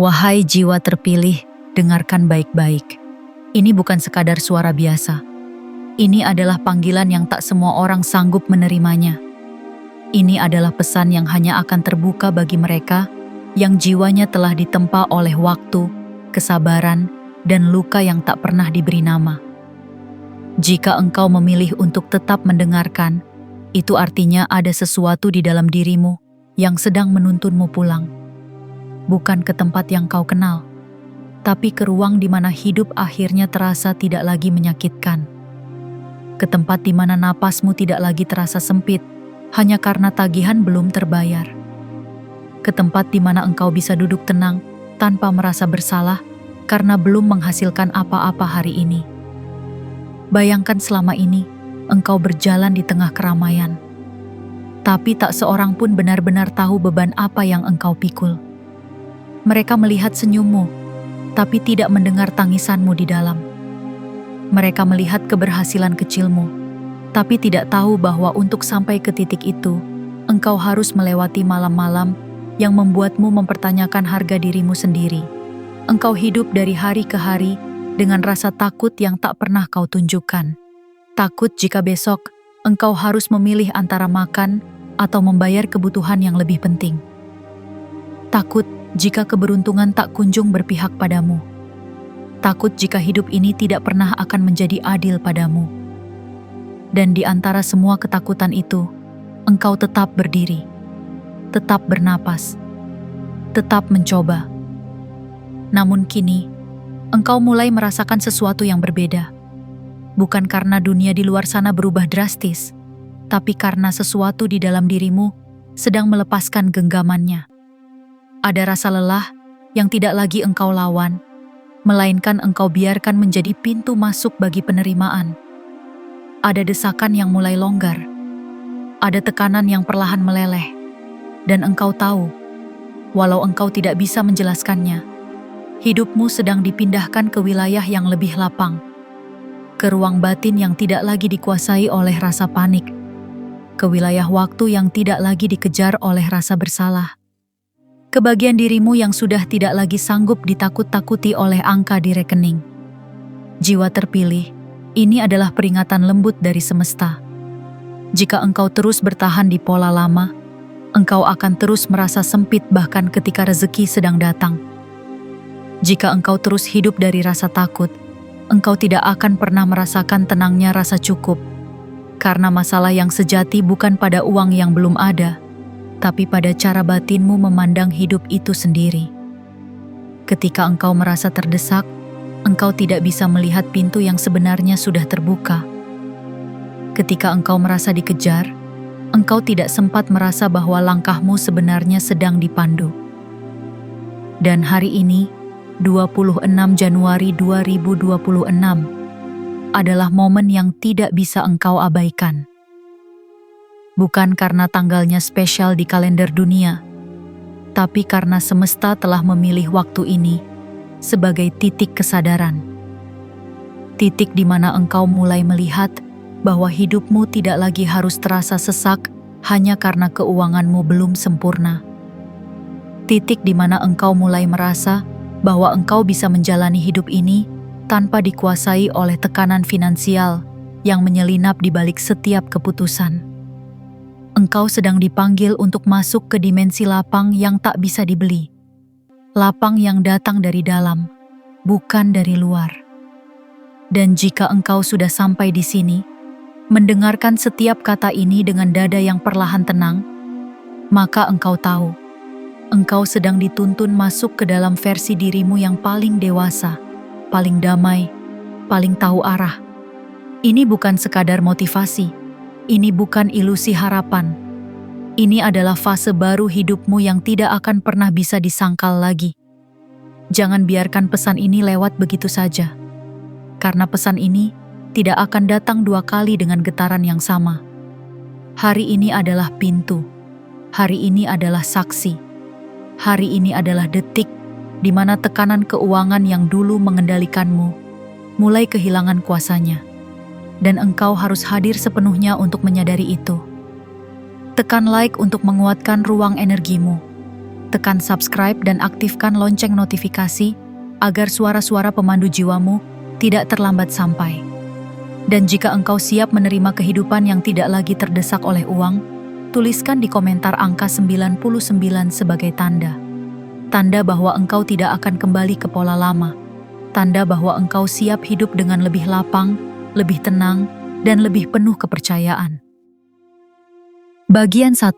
Wahai jiwa terpilih, dengarkan baik-baik. Ini bukan sekadar suara biasa. Ini adalah panggilan yang tak semua orang sanggup menerimanya. Ini adalah pesan yang hanya akan terbuka bagi mereka yang jiwanya telah ditempa oleh waktu, kesabaran, dan luka yang tak pernah diberi nama. Jika engkau memilih untuk tetap mendengarkan, itu artinya ada sesuatu di dalam dirimu yang sedang menuntunmu pulang. Bukan ke tempat yang kau kenal, tapi ke ruang di mana hidup akhirnya terasa tidak lagi menyakitkan. Ke tempat di mana napasmu tidak lagi terasa sempit, hanya karena tagihan belum terbayar. Ke tempat di mana engkau bisa duduk tenang, tanpa merasa bersalah, karena belum menghasilkan apa-apa hari ini. Bayangkan selama ini, engkau berjalan di tengah keramaian. Tapi tak seorang pun benar-benar tahu beban apa yang engkau pikul. Mereka melihat senyummu, tapi tidak mendengar tangisanmu di dalam. Mereka melihat keberhasilan kecilmu, tapi tidak tahu bahwa untuk sampai ke titik itu, engkau harus melewati malam-malam yang membuatmu mempertanyakan harga dirimu sendiri. Engkau hidup dari hari ke hari dengan rasa takut yang tak pernah kau tunjukkan. Takut jika besok engkau harus memilih antara makan atau membayar kebutuhan yang lebih penting. Takut jika keberuntungan tak kunjung berpihak padamu. Takut jika hidup ini tidak pernah akan menjadi adil padamu. Dan di antara semua ketakutan itu, engkau tetap berdiri, tetap bernapas, tetap mencoba. Namun kini, engkau mulai merasakan sesuatu yang berbeda. Bukan karena dunia di luar sana berubah drastis, tapi karena sesuatu di dalam dirimu sedang melepaskan genggamannya. Ada rasa lelah yang tidak lagi engkau lawan, melainkan engkau biarkan menjadi pintu masuk bagi penerimaan. Ada desakan yang mulai longgar, ada tekanan yang perlahan meleleh, dan engkau tahu, walau engkau tidak bisa menjelaskannya, hidupmu sedang dipindahkan ke wilayah yang lebih lapang, ke ruang batin yang tidak lagi dikuasai oleh rasa panik, ke wilayah waktu yang tidak lagi dikejar oleh rasa bersalah. Ke bagian dirimu yang sudah tidak lagi sanggup ditakut-takuti oleh angka di rekening. Jiwa terpilih, ini adalah peringatan lembut dari semesta. Jika engkau terus bertahan di pola lama, engkau akan terus merasa sempit bahkan ketika rezeki sedang datang. Jika engkau terus hidup dari rasa takut, engkau tidak akan pernah merasakan tenangnya rasa cukup. Karena masalah yang sejati bukan pada uang yang belum ada, tapi pada cara batinmu memandang hidup itu sendiri. Ketika engkau merasa terdesak, engkau tidak bisa melihat pintu yang sebenarnya sudah terbuka. Ketika engkau merasa dikejar, engkau tidak sempat merasa bahwa langkahmu sebenarnya sedang dipandu. Dan hari ini, 26 Januari 2026, adalah momen yang tidak bisa engkau abaikan. Bukan karena tanggalnya spesial di kalender dunia, tapi karena semesta telah memilih waktu ini sebagai titik kesadaran. Titik di mana engkau mulai melihat bahwa hidupmu tidak lagi harus terasa sesak hanya karena keuanganmu belum sempurna. Titik di mana engkau mulai merasa bahwa engkau bisa menjalani hidup ini tanpa dikuasai oleh tekanan finansial yang menyelinap di balik setiap keputusan. Engkau sedang dipanggil untuk masuk ke dimensi lapang yang tak bisa dibeli. Lapang yang datang dari dalam, bukan dari luar. Dan jika engkau sudah sampai di sini, mendengarkan setiap kata ini dengan dada yang perlahan tenang, maka engkau tahu, engkau sedang dituntun masuk ke dalam versi dirimu yang paling dewasa, paling damai, paling tahu arah. Ini bukan sekadar motivasi. Ini bukan ilusi harapan. Ini adalah fase baru hidupmu yang tidak akan pernah bisa disangkal lagi. Jangan biarkan pesan ini lewat begitu saja. Karena pesan ini tidak akan datang dua kali dengan getaran yang sama. Hari ini adalah pintu. Hari ini adalah saksi. Hari ini adalah detik di mana tekanan keuangan yang dulu mengendalikanmu mulai kehilangan kuasanya. Dan engkau harus hadir sepenuhnya untuk menyadari itu. Tekan like untuk menguatkan ruang energimu. tekan subscribe dan aktifkan lonceng notifikasi agar suara-suara pemandu jiwamu tidak terlambat sampai. Dan jika engkau siap menerima kehidupan yang tidak lagi terdesak oleh uang, tuliskan di komentar angka 99 sebagai tanda. Tanda bahwa engkau tidak akan kembali ke pola lama. Tanda bahwa engkau siap hidup dengan lebih lapang, lebih tenang, dan lebih penuh kepercayaan. Bagian 1.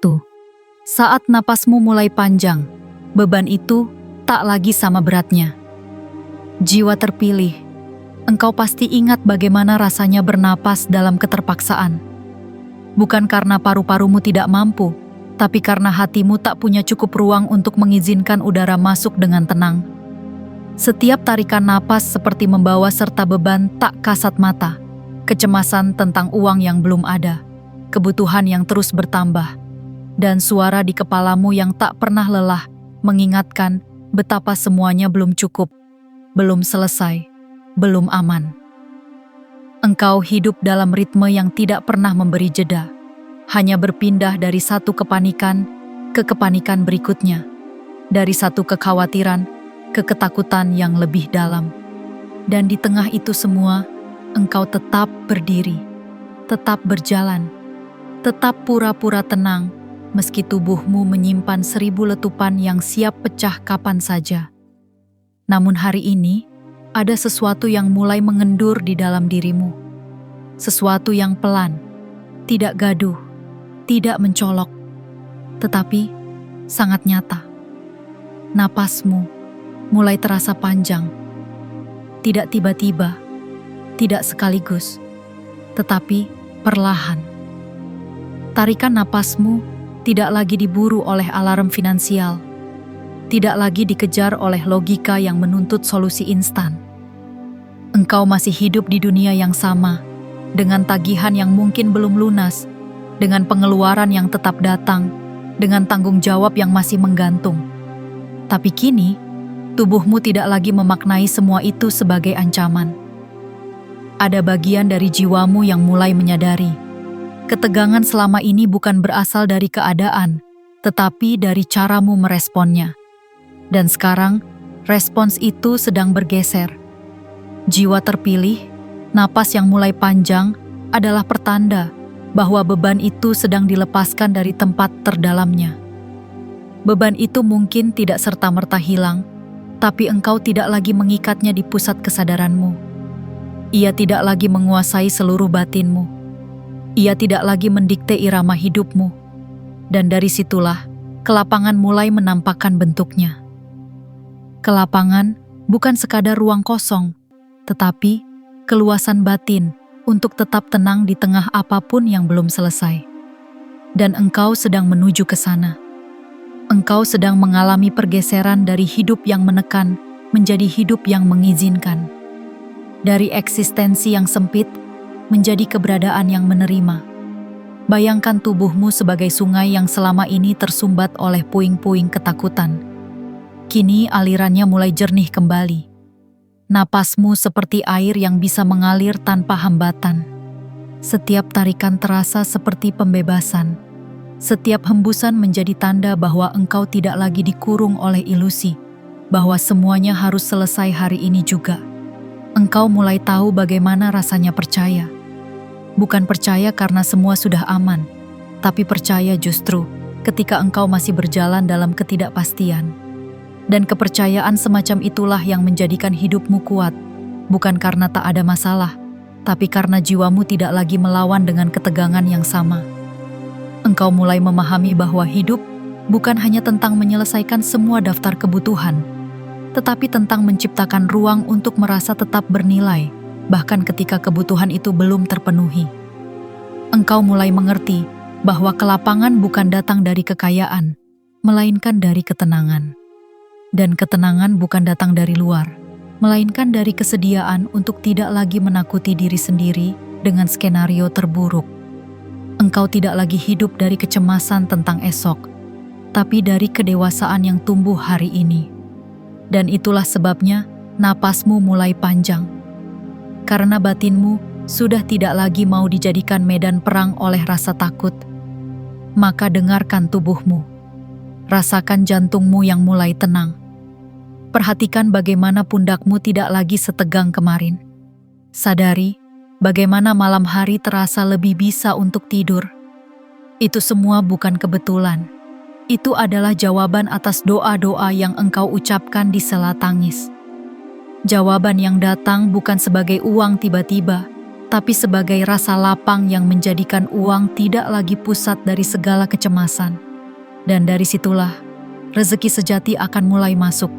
Saat napasmu mulai panjang, beban itu tak lagi sama beratnya. Jiwa terpilih, engkau pasti ingat bagaimana rasanya bernapas dalam keterpaksaan. Bukan karena paru-parumu tidak mampu, tapi karena hatimu tak punya cukup ruang untuk mengizinkan udara masuk dengan tenang. Setiap tarikan napas seperti membawa serta beban tak kasat mata, kecemasan tentang uang yang belum ada, kebutuhan yang terus bertambah, dan suara di kepalamu yang tak pernah lelah mengingatkan betapa semuanya belum cukup, belum selesai, belum aman. Engkau hidup dalam ritme yang tidak pernah memberi jeda, hanya berpindah dari satu kepanikan ke kepanikan berikutnya, dari satu kekhawatiran ke ketakutan yang lebih dalam. Dan di tengah itu semua, engkau tetap berdiri, tetap berjalan, tetap pura-pura tenang, meski tubuhmu menyimpan 1000 letupan yang siap pecah kapan saja. Namun hari ini, ada sesuatu yang mulai mengendur di dalam dirimu. Sesuatu yang pelan, tidak gaduh, tidak mencolok, tetapi sangat nyata. Napasmu mulai terasa panjang, tidak tiba-tiba, tidak sekaligus, tetapi perlahan. Tarikan napasmu tidak lagi diburu oleh alarm finansial, tidak lagi dikejar oleh logika yang menuntut solusi instan. Engkau masih hidup di dunia yang sama, dengan tagihan yang mungkin belum lunas, dengan pengeluaran yang tetap datang, dengan tanggung jawab yang masih menggantung. Tapi kini, tubuhmu tidak lagi memaknai semua itu sebagai ancaman. Ada bagian dari jiwamu yang mulai menyadari ketegangan selama ini bukan berasal dari keadaan, tetapi dari caramu meresponnya. Dan sekarang, respons itu sedang bergeser. Jiwa terpilih, napas yang mulai panjang adalah pertanda bahwa beban itu sedang dilepaskan dari tempat terdalamnya. Beban itu mungkin tidak serta-merta hilang, tapi engkau tidak lagi mengikatnya di pusat kesadaranmu. Ia tidak lagi menguasai seluruh batinmu. Ia tidak lagi mendikte irama hidupmu, dan dari situlah kelapangan mulai menampakkan bentuknya. Kelapangan bukan sekadar ruang kosong, tetapi keluasan batin untuk tetap tenang di tengah apapun yang belum selesai. Dan engkau sedang menuju ke sana. Engkau sedang mengalami pergeseran dari hidup yang menekan menjadi hidup yang mengizinkan. Dari eksistensi yang sempit menjadi keberadaan yang menerima. Bayangkan tubuhmu sebagai sungai yang selama ini tersumbat oleh puing-puing ketakutan. Kini alirannya mulai jernih kembali. Napasmu seperti air yang bisa mengalir tanpa hambatan. Setiap tarikan terasa seperti pembebasan. Setiap hembusan menjadi tanda bahwa engkau tidak lagi dikurung oleh ilusi, bahwa semuanya harus selesai hari ini juga. Engkau mulai tahu bagaimana rasanya percaya. Bukan percaya karena semua sudah aman, tapi percaya justru ketika engkau masih berjalan dalam ketidakpastian. Dan kepercayaan semacam itulah yang menjadikan hidupmu kuat, bukan karena tak ada masalah, tapi karena jiwamu tidak lagi melawan dengan ketegangan yang sama. Engkau mulai memahami bahwa hidup bukan hanya tentang menyelesaikan semua daftar kebutuhan, tetapi tentang menciptakan ruang untuk merasa tetap bernilai, bahkan ketika kebutuhan itu belum terpenuhi. Engkau mulai mengerti bahwa kelapangan bukan datang dari kekayaan, melainkan dari ketenangan. Dan ketenangan bukan datang dari luar, melainkan dari kesediaan untuk tidak lagi menakuti diri sendiri dengan skenario terburuk. Engkau tidak lagi hidup dari kecemasan tentang esok, tapi dari kedewasaan yang tumbuh hari ini. Dan itulah sebabnya napasmu mulai panjang. Karena batinmu sudah tidak lagi mau dijadikan medan perang oleh rasa takut, maka dengarkan tubuhmu. Rasakan jantungmu yang mulai tenang. Perhatikan bagaimana pundakmu tidak lagi setegang kemarin. Sadari bagaimana malam hari terasa lebih bisa untuk tidur. Itu semua bukan kebetulan. Itu adalah jawaban atas doa-doa yang engkau ucapkan di sela tangis. Jawaban yang datang bukan sebagai uang tiba-tiba, tapi sebagai rasa lapang yang menjadikan uang tidak lagi pusat dari segala kecemasan. Dan dari situlah, rezeki sejati akan mulai masuk.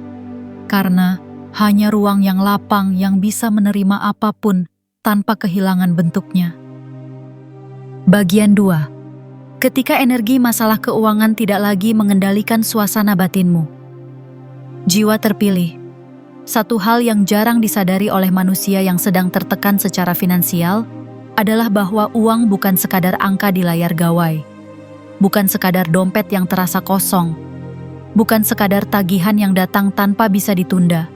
Karena hanya ruang yang lapang yang bisa menerima apapun tanpa kehilangan bentuknya. Bagian 2. Ketika energi masalah keuangan tidak lagi mengendalikan suasana batinmu. Jiwa terpilih. Satu hal yang jarang disadari oleh manusia yang sedang tertekan secara finansial adalah bahwa uang bukan sekadar angka di layar gawai. Bukan sekadar dompet yang terasa kosong. Bukan sekadar tagihan yang datang tanpa bisa ditunda.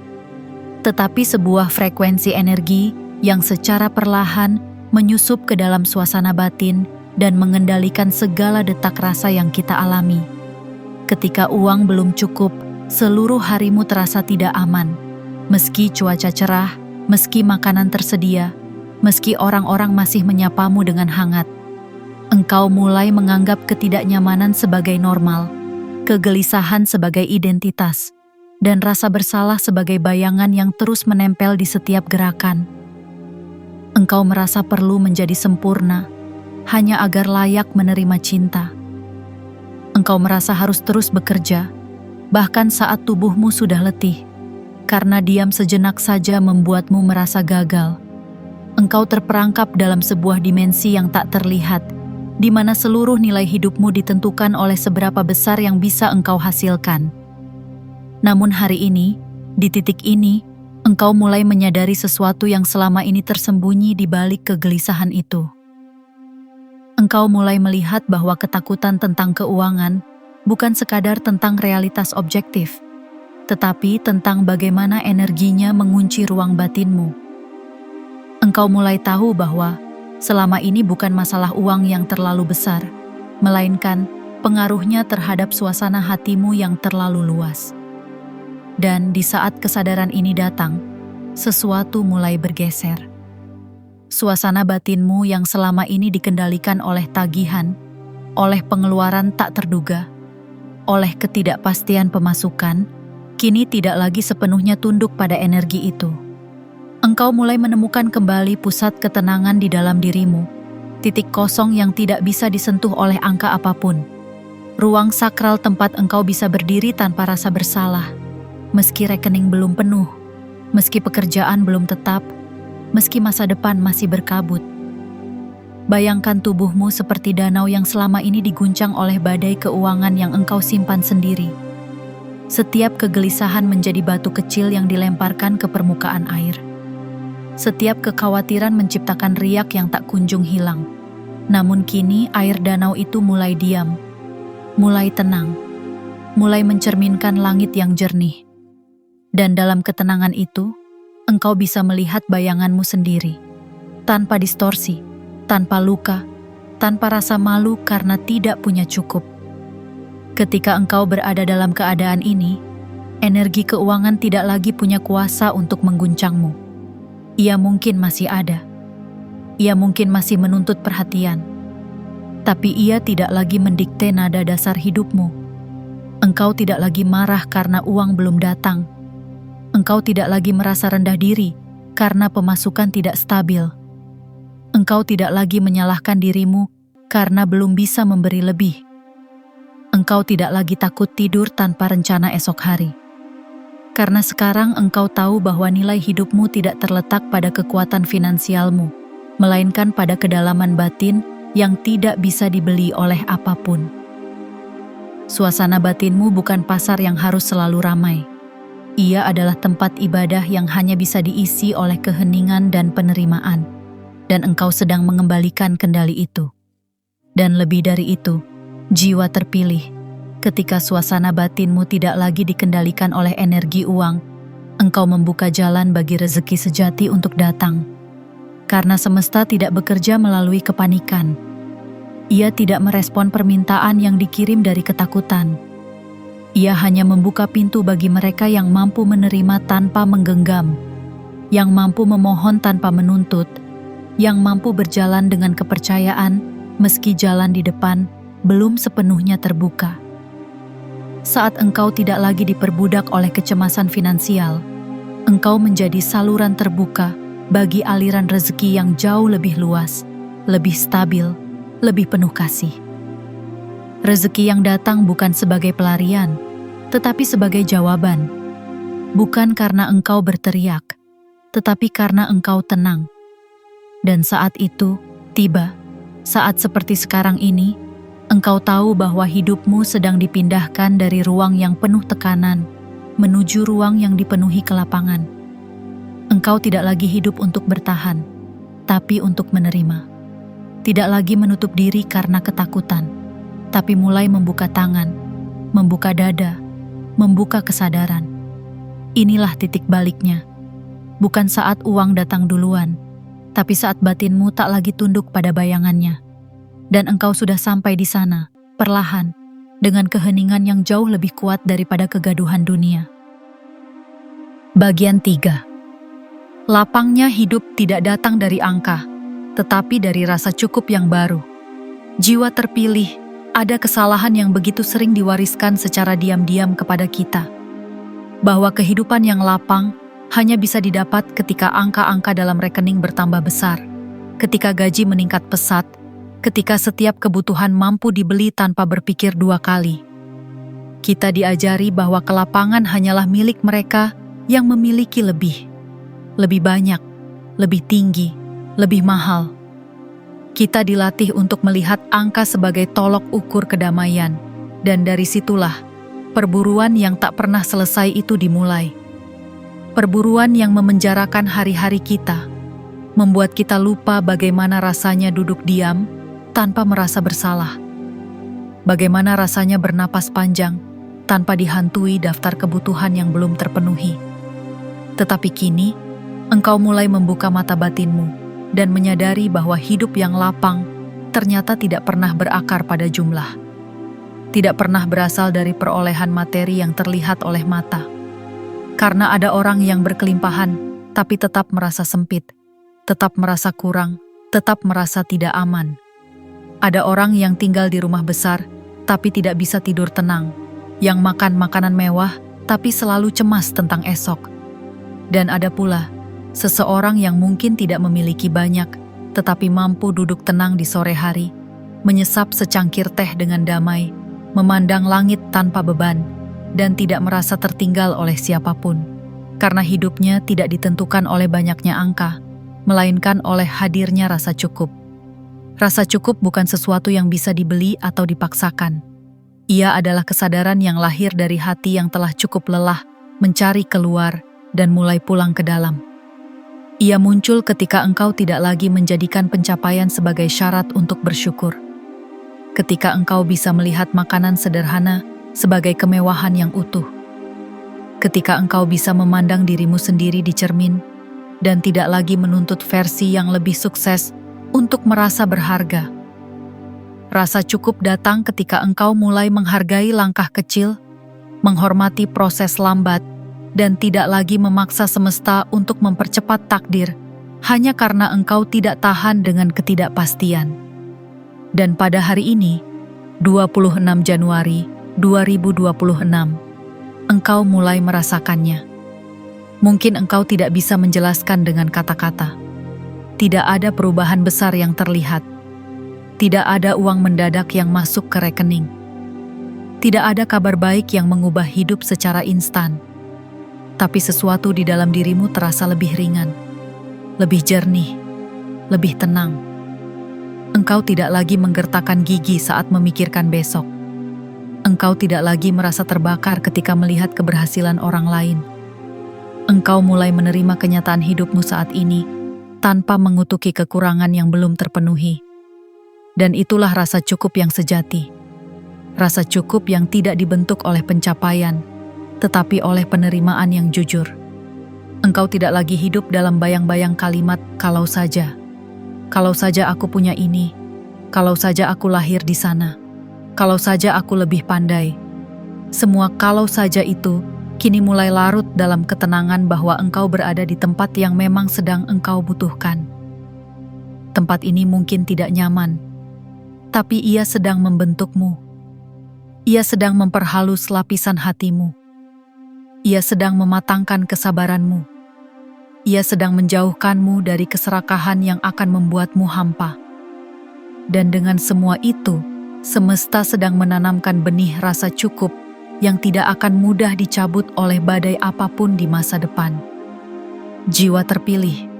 Tetapi sebuah frekuensi energi yang secara perlahan menyusup ke dalam suasana batin dan mengendalikan segala detak rasa yang kita alami. Ketika uang belum cukup, seluruh harimu terasa tidak aman. Meski cuaca cerah, meski makanan tersedia, meski orang-orang masih menyapamu dengan hangat. Engkau mulai menganggap ketidaknyamanan sebagai normal, kegelisahan sebagai identitas, dan rasa bersalah sebagai bayangan yang terus menempel di setiap gerakan. Engkau merasa perlu menjadi sempurna, hanya agar layak menerima cinta. Engkau merasa harus terus bekerja, bahkan saat tubuhmu sudah letih, karena diam sejenak saja membuatmu merasa gagal. Engkau terperangkap dalam sebuah dimensi yang tak terlihat, di mana seluruh nilai hidupmu ditentukan oleh seberapa besar yang bisa engkau hasilkan. Namun hari ini, di titik ini, engkau mulai menyadari sesuatu yang selama ini tersembunyi di balik kegelisahan itu. Engkau mulai melihat bahwa ketakutan tentang keuangan bukan sekadar tentang realitas objektif, tetapi tentang bagaimana energinya mengunci ruang batinmu. Engkau mulai tahu bahwa selama ini bukan masalah uang yang terlalu besar, melainkan pengaruhnya terhadap suasana hatimu yang terlalu luas. Dan di saat kesadaran ini datang, sesuatu mulai bergeser. Suasana batinmu yang selama ini dikendalikan oleh tagihan, oleh pengeluaran tak terduga, oleh ketidakpastian pemasukan, kini tidak lagi sepenuhnya tunduk pada energi itu. Engkau mulai menemukan kembali pusat ketenangan di dalam dirimu, titik kosong yang tidak bisa disentuh oleh angka apapun. Ruang sakral tempat engkau bisa berdiri tanpa rasa bersalah, meski rekening belum penuh, meski pekerjaan belum tetap, meski masa depan masih berkabut. Bayangkan tubuhmu seperti danau yang selama ini diguncang oleh badai keuangan yang engkau simpan sendiri. Setiap kegelisahan menjadi batu kecil yang dilemparkan ke permukaan air. Setiap kekhawatiran menciptakan riak yang tak kunjung hilang. Namun kini air danau itu mulai diam, mulai tenang, mulai mencerminkan langit yang jernih. Dan dalam ketenangan itu, engkau bisa melihat bayanganmu sendiri, tanpa distorsi, tanpa luka, tanpa rasa malu karena tidak punya cukup. Ketika engkau berada dalam keadaan ini, energi keuangan tidak lagi punya kuasa untuk mengguncangmu. Ia mungkin masih ada. Ia mungkin masih menuntut perhatian. Tapi ia tidak lagi mendikte nada dasar hidupmu. Engkau tidak lagi marah karena uang belum datang. Engkau tidak lagi merasa rendah diri karena pemasukan tidak stabil. Engkau tidak lagi menyalahkan dirimu karena belum bisa memberi lebih. Engkau tidak lagi takut tidur tanpa rencana esok hari. Karena sekarang engkau tahu bahwa nilai hidupmu tidak terletak pada kekuatan finansialmu, melainkan pada kedalaman batin yang tidak bisa dibeli oleh apapun. Suasana batinmu bukan pasar yang harus selalu ramai. Ia adalah tempat ibadah yang hanya bisa diisi oleh keheningan dan penerimaan, dan engkau sedang mengembalikan kendali itu. Dan lebih dari itu, jiwa terpilih, ketika suasana batinmu tidak lagi dikendalikan oleh energi uang, engkau membuka jalan bagi rezeki sejati untuk datang. Karena semesta tidak bekerja melalui kepanikan. Ia tidak merespon permintaan yang dikirim dari ketakutan. Ia hanya membuka pintu bagi mereka yang mampu menerima tanpa menggenggam, yang mampu memohon tanpa menuntut, yang mampu berjalan dengan kepercayaan meski jalan di depan belum sepenuhnya terbuka. Saat engkau tidak lagi diperbudak oleh kecemasan finansial, engkau menjadi saluran terbuka bagi aliran rezeki yang jauh lebih luas, lebih stabil, lebih penuh kasih. Rezeki yang datang bukan sebagai pelarian, tetapi sebagai jawaban. Bukan karena engkau berteriak, tetapi karena engkau tenang. Dan saat itu tiba, saat seperti sekarang ini, engkau tahu bahwa hidupmu sedang dipindahkan dari ruang yang penuh tekanan menuju ruang yang dipenuhi kelapangan. Engkau tidak lagi hidup untuk bertahan, tapi untuk menerima. Tidak lagi menutup diri karena ketakutan, tapi mulai membuka tangan, membuka dada, membuka kesadaran. Inilah titik baliknya. Bukan saat uang datang duluan, tapi saat batinmu tak lagi tunduk pada bayangannya. Dan engkau sudah sampai di sana, perlahan, dengan keheningan yang jauh lebih kuat daripada kegaduhan dunia. Bagian 3. Lapangnya hidup tidak datang dari angka, tetapi dari rasa cukup yang baru. Jiwa terpilih, ada kesalahan yang begitu sering diwariskan secara diam-diam kepada kita. Bahwa kehidupan yang lapang hanya bisa didapat ketika angka-angka dalam rekening bertambah besar, ketika gaji meningkat pesat, ketika setiap kebutuhan mampu dibeli tanpa berpikir dua kali. Kita diajari bahwa kelapangan hanyalah milik mereka yang memiliki lebih banyak, lebih tinggi, lebih mahal. Kita dilatih untuk melihat angka sebagai tolok ukur kedamaian, dan dari situlah perburuan yang tak pernah selesai itu dimulai. Perburuan yang memenjarakan hari-hari kita, membuat kita lupa bagaimana rasanya duduk diam tanpa merasa bersalah. Bagaimana rasanya bernapas panjang tanpa dihantui daftar kebutuhan yang belum terpenuhi. Tetapi kini, engkau mulai membuka mata batinmu dan menyadari bahwa hidup yang lapang ternyata tidak pernah berakar pada jumlah. Tidak pernah berasal dari perolehan materi yang terlihat oleh mata. Karena ada orang yang berkelimpahan, tapi tetap merasa sempit, tetap merasa kurang, tetap merasa tidak aman. Ada orang yang tinggal di rumah besar, tapi tidak bisa tidur tenang, yang makan makanan mewah, tapi selalu cemas tentang esok. Dan ada pula seseorang yang mungkin tidak memiliki banyak, tetapi mampu duduk tenang di sore hari, menyesap secangkir teh dengan damai, memandang langit tanpa beban, dan tidak merasa tertinggal oleh siapapun. Karena hidupnya tidak ditentukan oleh banyaknya angka, melainkan oleh hadirnya rasa cukup. Rasa cukup bukan sesuatu yang bisa dibeli atau dipaksakan. Ia adalah kesadaran yang lahir dari hati yang telah cukup lelah mencari keluar dan mulai pulang ke dalam. Ia muncul ketika engkau tidak lagi menjadikan pencapaian sebagai syarat untuk bersyukur. Ketika engkau bisa melihat makanan sederhana sebagai kemewahan yang utuh. Ketika engkau bisa memandang dirimu sendiri di cermin dan tidak lagi menuntut versi yang lebih sukses untuk merasa berharga. Rasa cukup datang ketika engkau mulai menghargai langkah kecil, menghormati proses lambat, dan tidak lagi memaksa semesta untuk mempercepat takdir hanya karena engkau tidak tahan dengan ketidakpastian. Dan pada hari ini, 26 Januari 2026, engkau mulai merasakannya. Mungkin engkau tidak bisa menjelaskan dengan kata-kata. Tidak ada perubahan besar yang terlihat. Tidak ada uang mendadak yang masuk ke rekening. Tidak ada kabar baik yang mengubah hidup secara instan. Tapi sesuatu di dalam dirimu terasa lebih ringan, lebih jernih, lebih tenang. Engkau tidak lagi menggertakkan gigi saat memikirkan besok. Engkau tidak lagi merasa terbakar ketika melihat keberhasilan orang lain. Engkau mulai menerima kenyataan hidupmu saat ini tanpa mengutuki kekurangan yang belum terpenuhi. Dan itulah rasa cukup yang sejati. Rasa cukup yang tidak dibentuk oleh pencapaian, tetapi oleh penerimaan yang jujur. Engkau tidak lagi hidup dalam bayang-bayang kalimat "kalau saja". Kalau saja aku punya ini, kalau saja aku lahir di sana, kalau saja aku lebih pandai. Semua kalau saja itu kini mulai larut dalam ketenangan bahwa engkau berada di tempat yang memang sedang engkau butuhkan. Tempat ini mungkin tidak nyaman, tapi ia sedang membentukmu. Ia sedang memperhalus lapisan hatimu. Ia sedang mematangkan kesabaranmu. Ia sedang menjauhkanmu dari keserakahan yang akan membuatmu hampa. Dan dengan semua itu, semesta sedang menanamkan benih rasa cukup yang tidak akan mudah dicabut oleh badai apapun di masa depan. Jiwa terpilih,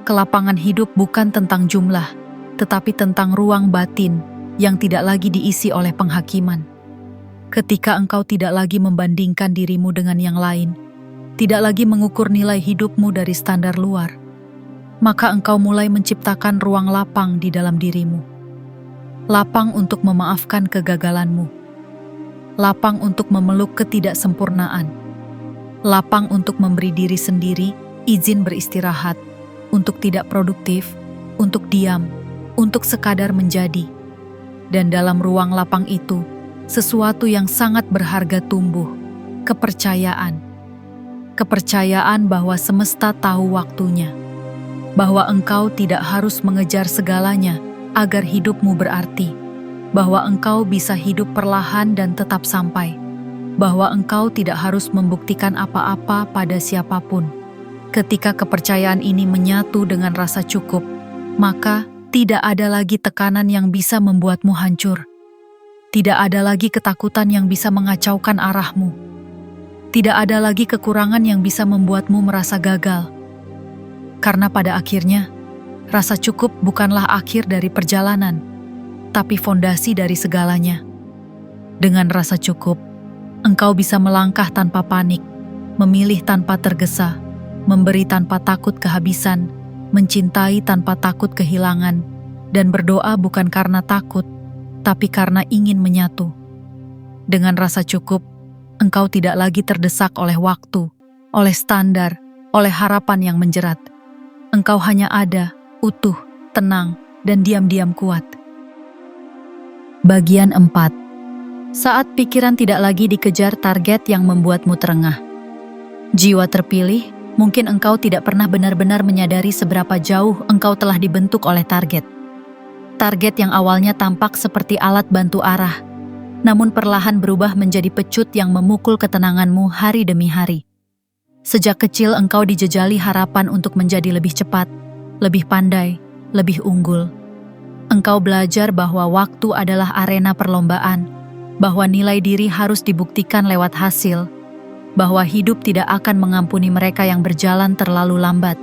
kelapangan hidup bukan tentang jumlah, tetapi tentang ruang batin yang tidak lagi diisi oleh penghakiman. Ketika engkau tidak lagi membandingkan dirimu dengan yang lain, tidak lagi mengukur nilai hidupmu dari standar luar, maka engkau mulai menciptakan ruang lapang di dalam dirimu. Lapang untuk memaafkan kegagalanmu. Lapang untuk memeluk ketidaksempurnaan. Lapang untuk memberi diri sendiri izin beristirahat, untuk tidak produktif, untuk diam, untuk sekadar menjadi. Dan dalam ruang lapang itu, sesuatu yang sangat berharga tumbuh, kepercayaan. Kepercayaan bahwa semesta tahu waktunya, bahwa engkau tidak harus mengejar segalanya agar hidupmu berarti, bahwa engkau bisa hidup perlahan dan tetap sampai, bahwa engkau tidak harus membuktikan apa-apa pada siapapun. Ketika kepercayaan ini menyatu dengan rasa cukup, maka tidak ada lagi tekanan yang bisa membuatmu hancur. Tidak ada lagi ketakutan yang bisa mengacaukan arahmu. Tidak ada lagi kekurangan yang bisa membuatmu merasa gagal. Karena pada akhirnya, rasa cukup bukanlah akhir dari perjalanan, tapi fondasi dari segalanya. Dengan rasa cukup, engkau bisa melangkah tanpa panik, memilih tanpa tergesa, memberi tanpa takut kehabisan, mencintai tanpa takut kehilangan, dan berdoa bukan karena takut, tapi karena ingin menyatu. Dengan rasa cukup, engkau tidak lagi terdesak oleh waktu, oleh standar, oleh harapan yang menjerat. Engkau hanya ada, utuh, tenang, dan diam-diam kuat. Bagian 4. Saat pikiran tidak lagi dikejar target yang membuatmu terengah. Jiwa terpilih, mungkin engkau tidak pernah benar-benar menyadari seberapa jauh engkau telah dibentuk oleh target. Target yang awalnya tampak seperti alat bantu arah, namun perlahan berubah menjadi pecut yang memukul ketenanganmu hari demi hari. Sejak kecil engkau dijejali harapan untuk menjadi lebih cepat, lebih pandai, lebih unggul. Engkau belajar bahwa waktu adalah arena perlombaan, bahwa nilai diri harus dibuktikan lewat hasil, bahwa hidup tidak akan mengampuni mereka yang berjalan terlalu lambat.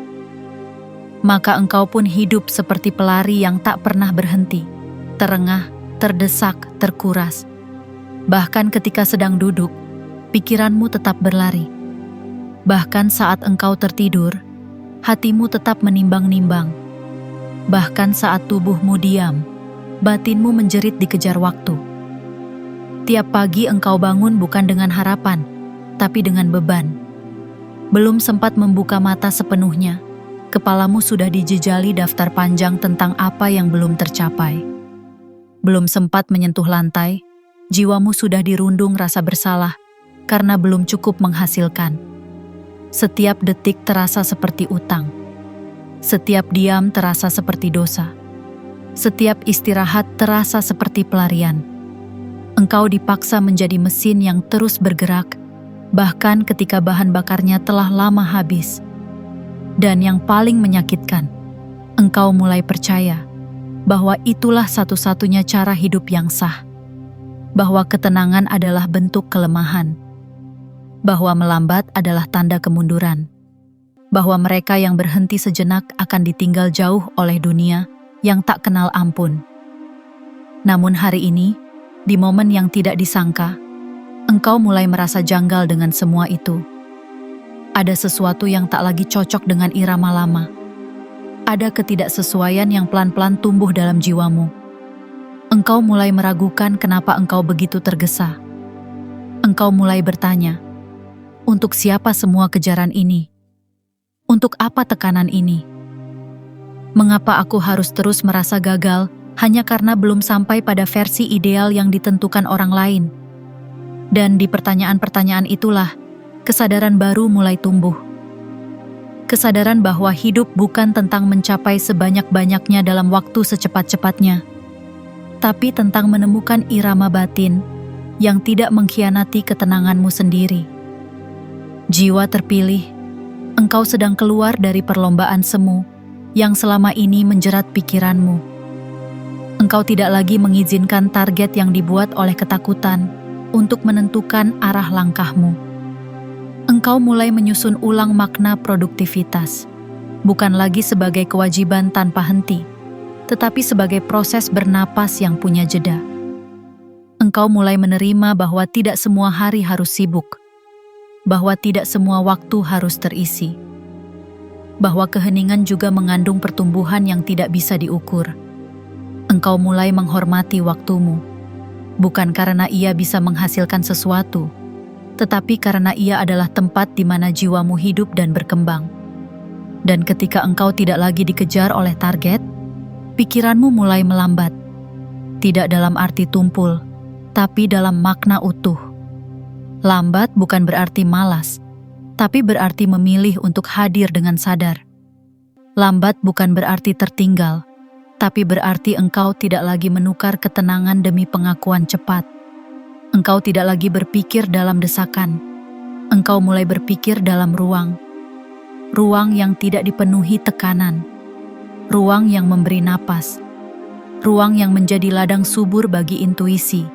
Maka engkau pun hidup seperti pelari yang tak pernah berhenti, terengah, terdesak, terkuras. Bahkan ketika sedang duduk, pikiranmu tetap berlari. Bahkan saat engkau tertidur, hatimu tetap menimbang-nimbang. Bahkan saat tubuhmu diam, batinmu menjerit dikejar waktu. Tiap pagi engkau bangun bukan dengan harapan, tapi dengan beban. Belum sempat membuka mata sepenuhnya, kepalamu sudah dijejali daftar panjang tentang apa yang belum tercapai. Belum sempat menyentuh lantai, jiwamu sudah dirundung rasa bersalah karena belum cukup menghasilkan. Setiap detik terasa seperti utang. Setiap diam terasa seperti dosa. Setiap istirahat terasa seperti pelarian. Engkau dipaksa menjadi mesin yang terus bergerak, bahkan ketika bahan bakarnya telah lama habis. Dan yang paling menyakitkan, engkau mulai percaya bahwa itulah satu-satunya cara hidup yang sah. Bahwa ketenangan adalah bentuk kelemahan. Bahwa melambat adalah tanda kemunduran. Bahwa mereka yang berhenti sejenak akan ditinggal jauh oleh dunia yang tak kenal ampun. Namun hari ini, di momen yang tidak disangka, engkau mulai merasa janggal dengan semua itu. Ada sesuatu yang tak lagi cocok dengan irama lama. Ada ketidaksesuaian yang pelan-pelan tumbuh dalam jiwamu. Engkau mulai meragukan kenapa engkau begitu tergesa. Engkau mulai bertanya, untuk siapa semua kejaran ini? Untuk apa tekanan ini? Mengapa aku harus terus merasa gagal hanya karena belum sampai pada versi ideal yang ditentukan orang lain? Dan di pertanyaan-pertanyaan itulah, kesadaran baru mulai tumbuh. Kesadaran bahwa hidup bukan tentang mencapai sebanyak-banyaknya dalam waktu secepat-cepatnya, tapi tentang menemukan irama batin yang tidak mengkhianati ketenanganmu sendiri. Jiwa terpilih, engkau sedang keluar dari perlombaan semu yang selama ini menjerat pikiranmu. Engkau tidak lagi mengizinkan target yang dibuat oleh ketakutan untuk menentukan arah langkahmu. Engkau mulai menyusun ulang makna produktivitas, bukan lagi sebagai kewajiban tanpa henti, tetapi sebagai proses bernapas yang punya jeda. Engkau mulai menerima bahwa tidak semua hari harus sibuk, bahwa tidak semua waktu harus terisi, bahwa keheningan juga mengandung pertumbuhan yang tidak bisa diukur. Engkau mulai menghormati waktumu, bukan karena ia bisa menghasilkan sesuatu, tetapi karena ia adalah tempat di mana jiwamu hidup dan berkembang. Dan ketika engkau tidak lagi dikejar oleh target, pikiranmu mulai melambat. Tidak dalam arti tumpul, tapi dalam makna utuh. Lambat bukan berarti malas, tapi berarti memilih untuk hadir dengan sadar. Lambat bukan berarti tertinggal, tapi berarti engkau tidak lagi menukar ketenangan demi pengakuan cepat. Engkau tidak lagi berpikir dalam desakan. Engkau mulai berpikir dalam ruang. Ruang yang tidak dipenuhi tekanan. Ruang yang memberi napas. Ruang yang menjadi ladang subur bagi intuisi,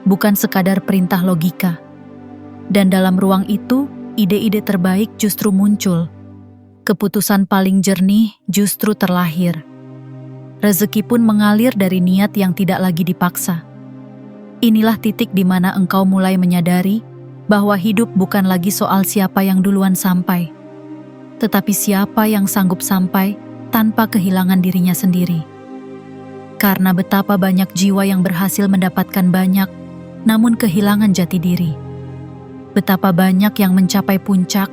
bukan sekadar perintah logika. Dan dalam ruang itu, ide-ide terbaik justru muncul. Keputusan paling jernih justru terlahir. Rezeki pun mengalir dari niat yang tidak lagi dipaksa. Inilah titik di mana engkau mulai menyadari bahwa hidup bukan lagi soal siapa yang duluan sampai, tetapi siapa yang sanggup sampai tanpa kehilangan dirinya sendiri. Karena betapa banyak jiwa yang berhasil mendapatkan banyak, namun kehilangan jati diri. Betapa banyak yang mencapai puncak,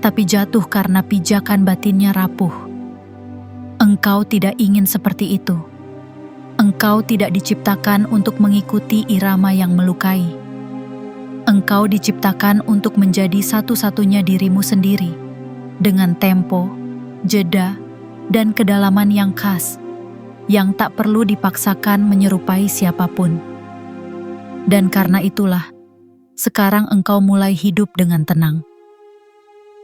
tapi jatuh karena pijakan batinnya rapuh. Engkau tidak ingin seperti itu. Engkau tidak diciptakan untuk mengikuti irama yang melukai. Engkau diciptakan untuk menjadi satu-satunya dirimu sendiri, dengan tempo, jeda, dan kedalaman yang khas, yang tak perlu dipaksakan menyerupai siapapun. Dan karena itulah, sekarang engkau mulai hidup dengan tenang.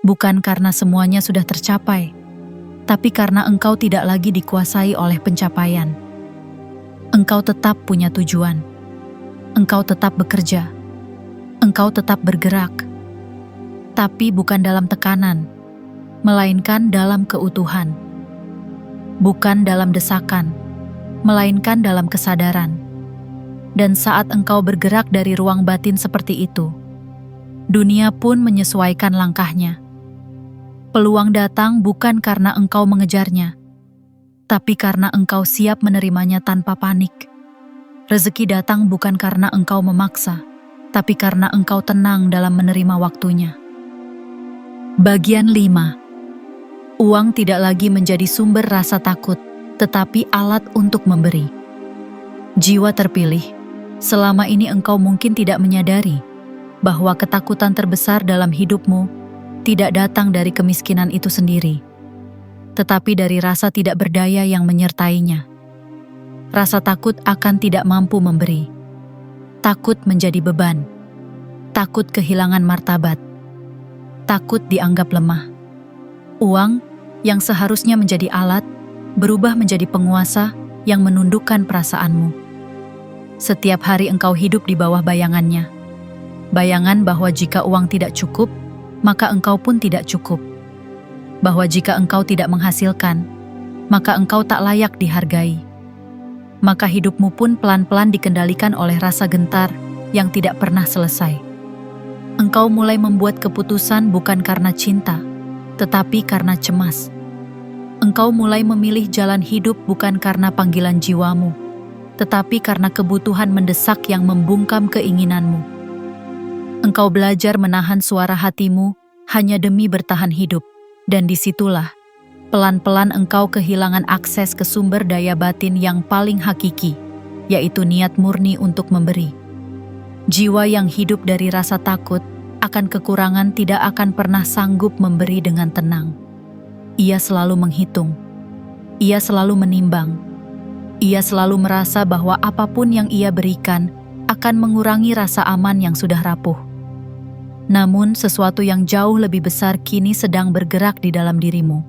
Bukan karena semuanya sudah tercapai, tapi karena engkau tidak lagi dikuasai oleh pencapaian. Engkau tetap punya tujuan. Engkau tetap bekerja. Engkau tetap bergerak. Tapi bukan dalam tekanan, melainkan dalam keutuhan. Bukan dalam desakan, melainkan dalam kesadaran. Dan saat engkau bergerak dari ruang batin seperti itu, dunia pun menyesuaikan langkahnya. Peluang datang bukan karena engkau mengejarnya, tapi karena engkau siap menerimanya tanpa panik. Rezeki datang bukan karena engkau memaksa, tapi karena engkau tenang dalam menerima waktunya. Bagian 5. Uang tidak lagi menjadi sumber rasa takut, tetapi alat untuk memberi. Jiwa terpilih, selama ini engkau mungkin tidak menyadari bahwa ketakutan terbesar dalam hidupmu tidak datang dari kemiskinan itu sendiri, tetapi dari rasa tidak berdaya yang menyertainya. Rasa takut akan tidak mampu memberi. Takut menjadi beban. Takut kehilangan martabat. Takut dianggap lemah. Uang yang seharusnya menjadi alat, berubah menjadi penguasa yang menundukkan perasaanmu. Setiap hari engkau hidup di bawah bayangannya. Bayangan bahwa jika uang tidak cukup, maka engkau pun tidak cukup. Bahwa jika engkau tidak menghasilkan, maka engkau tak layak dihargai. Maka hidupmu pun pelan-pelan dikendalikan oleh rasa gentar yang tidak pernah selesai. Engkau mulai membuat keputusan bukan karena cinta, tetapi karena cemas. Engkau mulai memilih jalan hidup bukan karena panggilan jiwamu, tetapi karena kebutuhan mendesak yang membungkam keinginanmu. Engkau belajar menahan suara hatimu hanya demi bertahan hidup. Dan disitulah, pelan-pelan engkau kehilangan akses ke sumber daya batin yang paling hakiki, yaitu niat murni untuk memberi. Jiwa yang hidup dari rasa takut akan kekurangan tidak akan pernah sanggup memberi dengan tenang. Ia selalu menghitung. Ia selalu menimbang. Ia selalu merasa bahwa apapun yang ia berikan akan mengurangi rasa aman yang sudah rapuh. Namun, sesuatu yang jauh lebih besar kini sedang bergerak di dalam dirimu.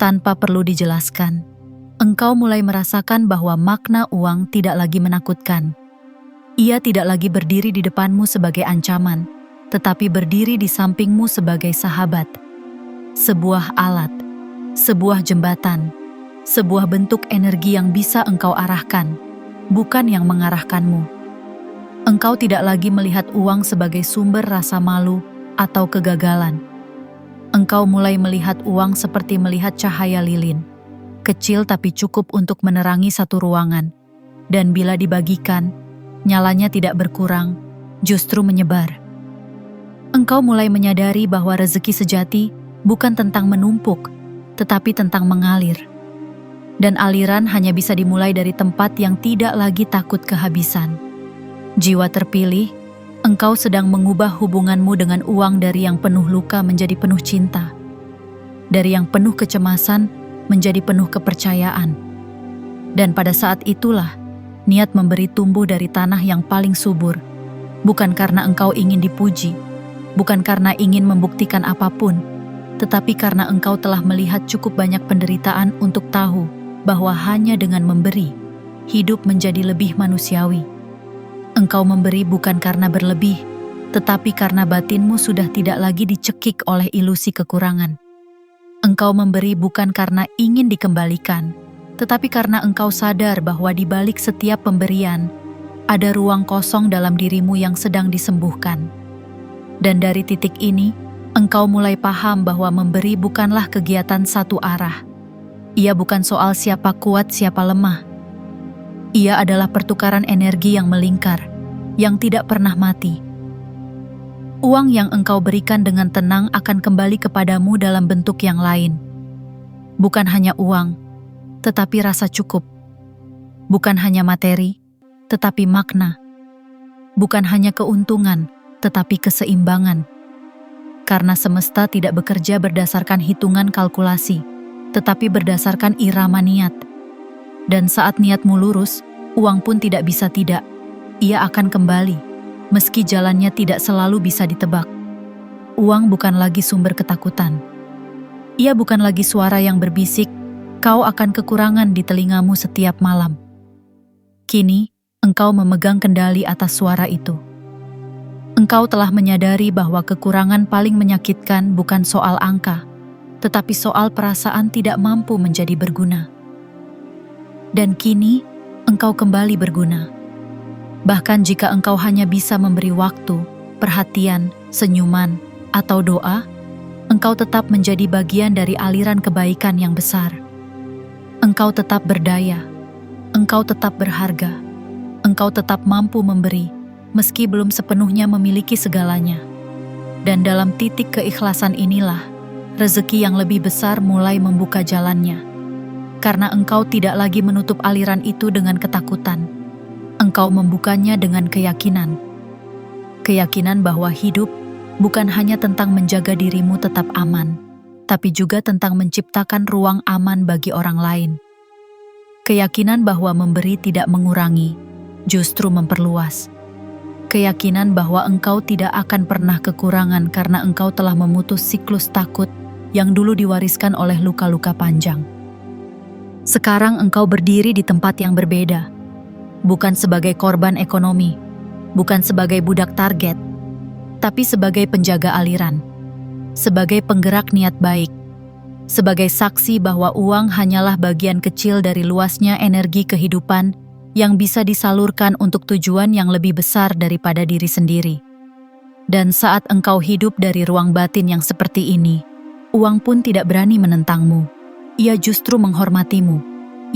Tanpa perlu dijelaskan, engkau mulai merasakan bahwa makna uang tidak lagi menakutkan. Ia tidak lagi berdiri di depanmu sebagai ancaman, tetapi berdiri di sampingmu sebagai sahabat. Sebuah alat, sebuah jembatan, sebuah bentuk energi yang bisa engkau arahkan, bukan yang mengarahkanmu. Engkau tidak lagi melihat uang sebagai sumber rasa malu atau kegagalan. Engkau mulai melihat uang seperti melihat cahaya lilin, kecil tapi cukup untuk menerangi satu ruangan, dan bila dibagikan, nyalanya tidak berkurang, justru menyebar. Engkau mulai menyadari bahwa rezeki sejati bukan tentang menumpuk, tetapi tentang mengalir. Dan aliran hanya bisa dimulai dari tempat yang tidak lagi takut kehabisan. Jiwa terpilih, engkau sedang mengubah hubunganmu dengan uang dari yang penuh luka menjadi penuh cinta. Dari yang penuh kecemasan menjadi penuh kepercayaan. Dan pada saat itulah, niat memberi tumbuh dari tanah yang paling subur. Bukan karena engkau ingin dipuji, bukan karena ingin membuktikan apapun, tetapi karena engkau telah melihat cukup banyak penderitaan untuk tahu bahwa hanya dengan memberi, hidup menjadi lebih manusiawi. Engkau memberi bukan karena berlebih, tetapi karena batinmu sudah tidak lagi dicekik oleh ilusi kekurangan. Engkau memberi bukan karena ingin dikembalikan, tetapi karena engkau sadar bahwa di balik setiap pemberian, ada ruang kosong dalam dirimu yang sedang disembuhkan. Dan dari titik ini, engkau mulai paham bahwa memberi bukanlah kegiatan satu arah. Ia bukan soal siapa kuat, siapa lemah. Ia adalah pertukaran energi yang melingkar, yang tidak pernah mati. Uang yang engkau berikan dengan tenang akan kembali kepadamu dalam bentuk yang lain. Bukan hanya uang, tetapi rasa cukup. Bukan hanya materi, tetapi makna. Bukan hanya keuntungan, tetapi keseimbangan. Karena semesta tidak bekerja berdasarkan hitungan kalkulasi, tetapi berdasarkan irama niat. Dan saat niatmu lurus, uang pun tidak bisa tidak. Ia akan kembali, meski jalannya tidak selalu bisa ditebak. Uang bukan lagi sumber ketakutan. Ia bukan lagi suara yang berbisik, kau akan kekurangan di telingamu setiap malam. Kini, engkau memegang kendali atas suara itu. Engkau telah menyadari bahwa kekurangan paling menyakitkan bukan soal angka, tetapi soal perasaan tidak mampu menjadi berguna. Dan kini, engkau kembali berguna. Bahkan jika engkau hanya bisa memberi waktu, perhatian, senyuman, atau doa, engkau tetap menjadi bagian dari aliran kebaikan yang besar. Engkau tetap berdaya, engkau tetap berharga, engkau tetap mampu memberi, meski belum sepenuhnya memiliki segalanya. Dan dalam titik keikhlasan inilah, rezeki yang lebih besar mulai membuka jalannya. Karena engkau tidak lagi menutup aliran itu dengan ketakutan. Engkau membukanya dengan keyakinan. Keyakinan bahwa hidup bukan hanya tentang menjaga dirimu tetap aman, tapi juga tentang menciptakan ruang aman bagi orang lain. Keyakinan bahwa memberi tidak mengurangi, justru memperluas. Keyakinan bahwa engkau tidak akan pernah kekurangan karena engkau telah memutus siklus takut yang dulu diwariskan oleh luka-luka panjang. Sekarang engkau berdiri di tempat yang berbeda, bukan sebagai korban ekonomi, bukan sebagai budak target, tapi sebagai penjaga aliran, sebagai penggerak niat baik, sebagai saksi bahwa uang hanyalah bagian kecil dari luasnya energi kehidupan yang bisa disalurkan untuk tujuan yang lebih besar daripada diri sendiri. Dan saat engkau hidup dari ruang batin yang seperti ini, uang pun tidak berani menentangmu. Ia justru menghormatimu.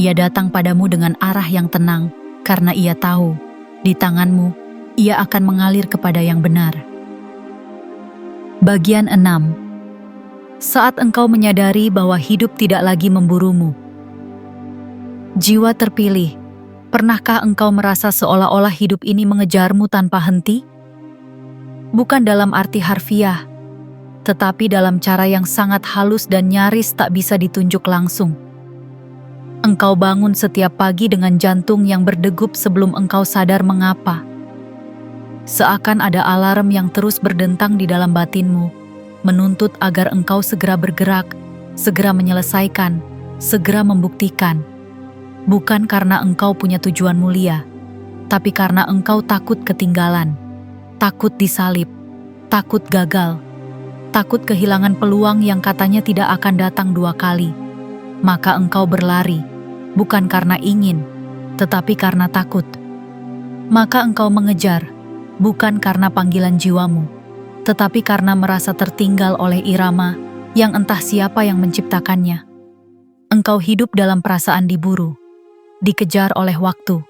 Ia datang padamu dengan arah yang tenang, karena ia tahu, di tanganmu, ia akan mengalir kepada yang benar. Bagian 6. Saat engkau menyadari bahwa hidup tidak lagi memburumu. Jiwa terpilih, Pernahkah engkau merasa seolah-olah hidup ini mengejarmu tanpa henti? Bukan dalam arti harfiah, tetapi dalam cara yang sangat halus dan nyaris tak bisa ditunjuk langsung. Engkau bangun setiap pagi dengan jantung yang berdegup sebelum engkau sadar mengapa. Seakan ada alarm yang terus berdentang di dalam batinmu, menuntut agar engkau segera bergerak, segera menyelesaikan, segera membuktikan. Bukan karena engkau punya tujuan mulia, tapi karena engkau takut ketinggalan, takut disalib, takut gagal, takut kehilangan peluang yang katanya tidak akan datang dua kali. Maka engkau berlari, bukan karena ingin, tetapi karena takut. Maka engkau mengejar, bukan karena panggilan jiwamu, tetapi karena merasa tertinggal oleh irama yang entah siapa yang menciptakannya. Engkau hidup dalam perasaan diburu, dikejar oleh waktu,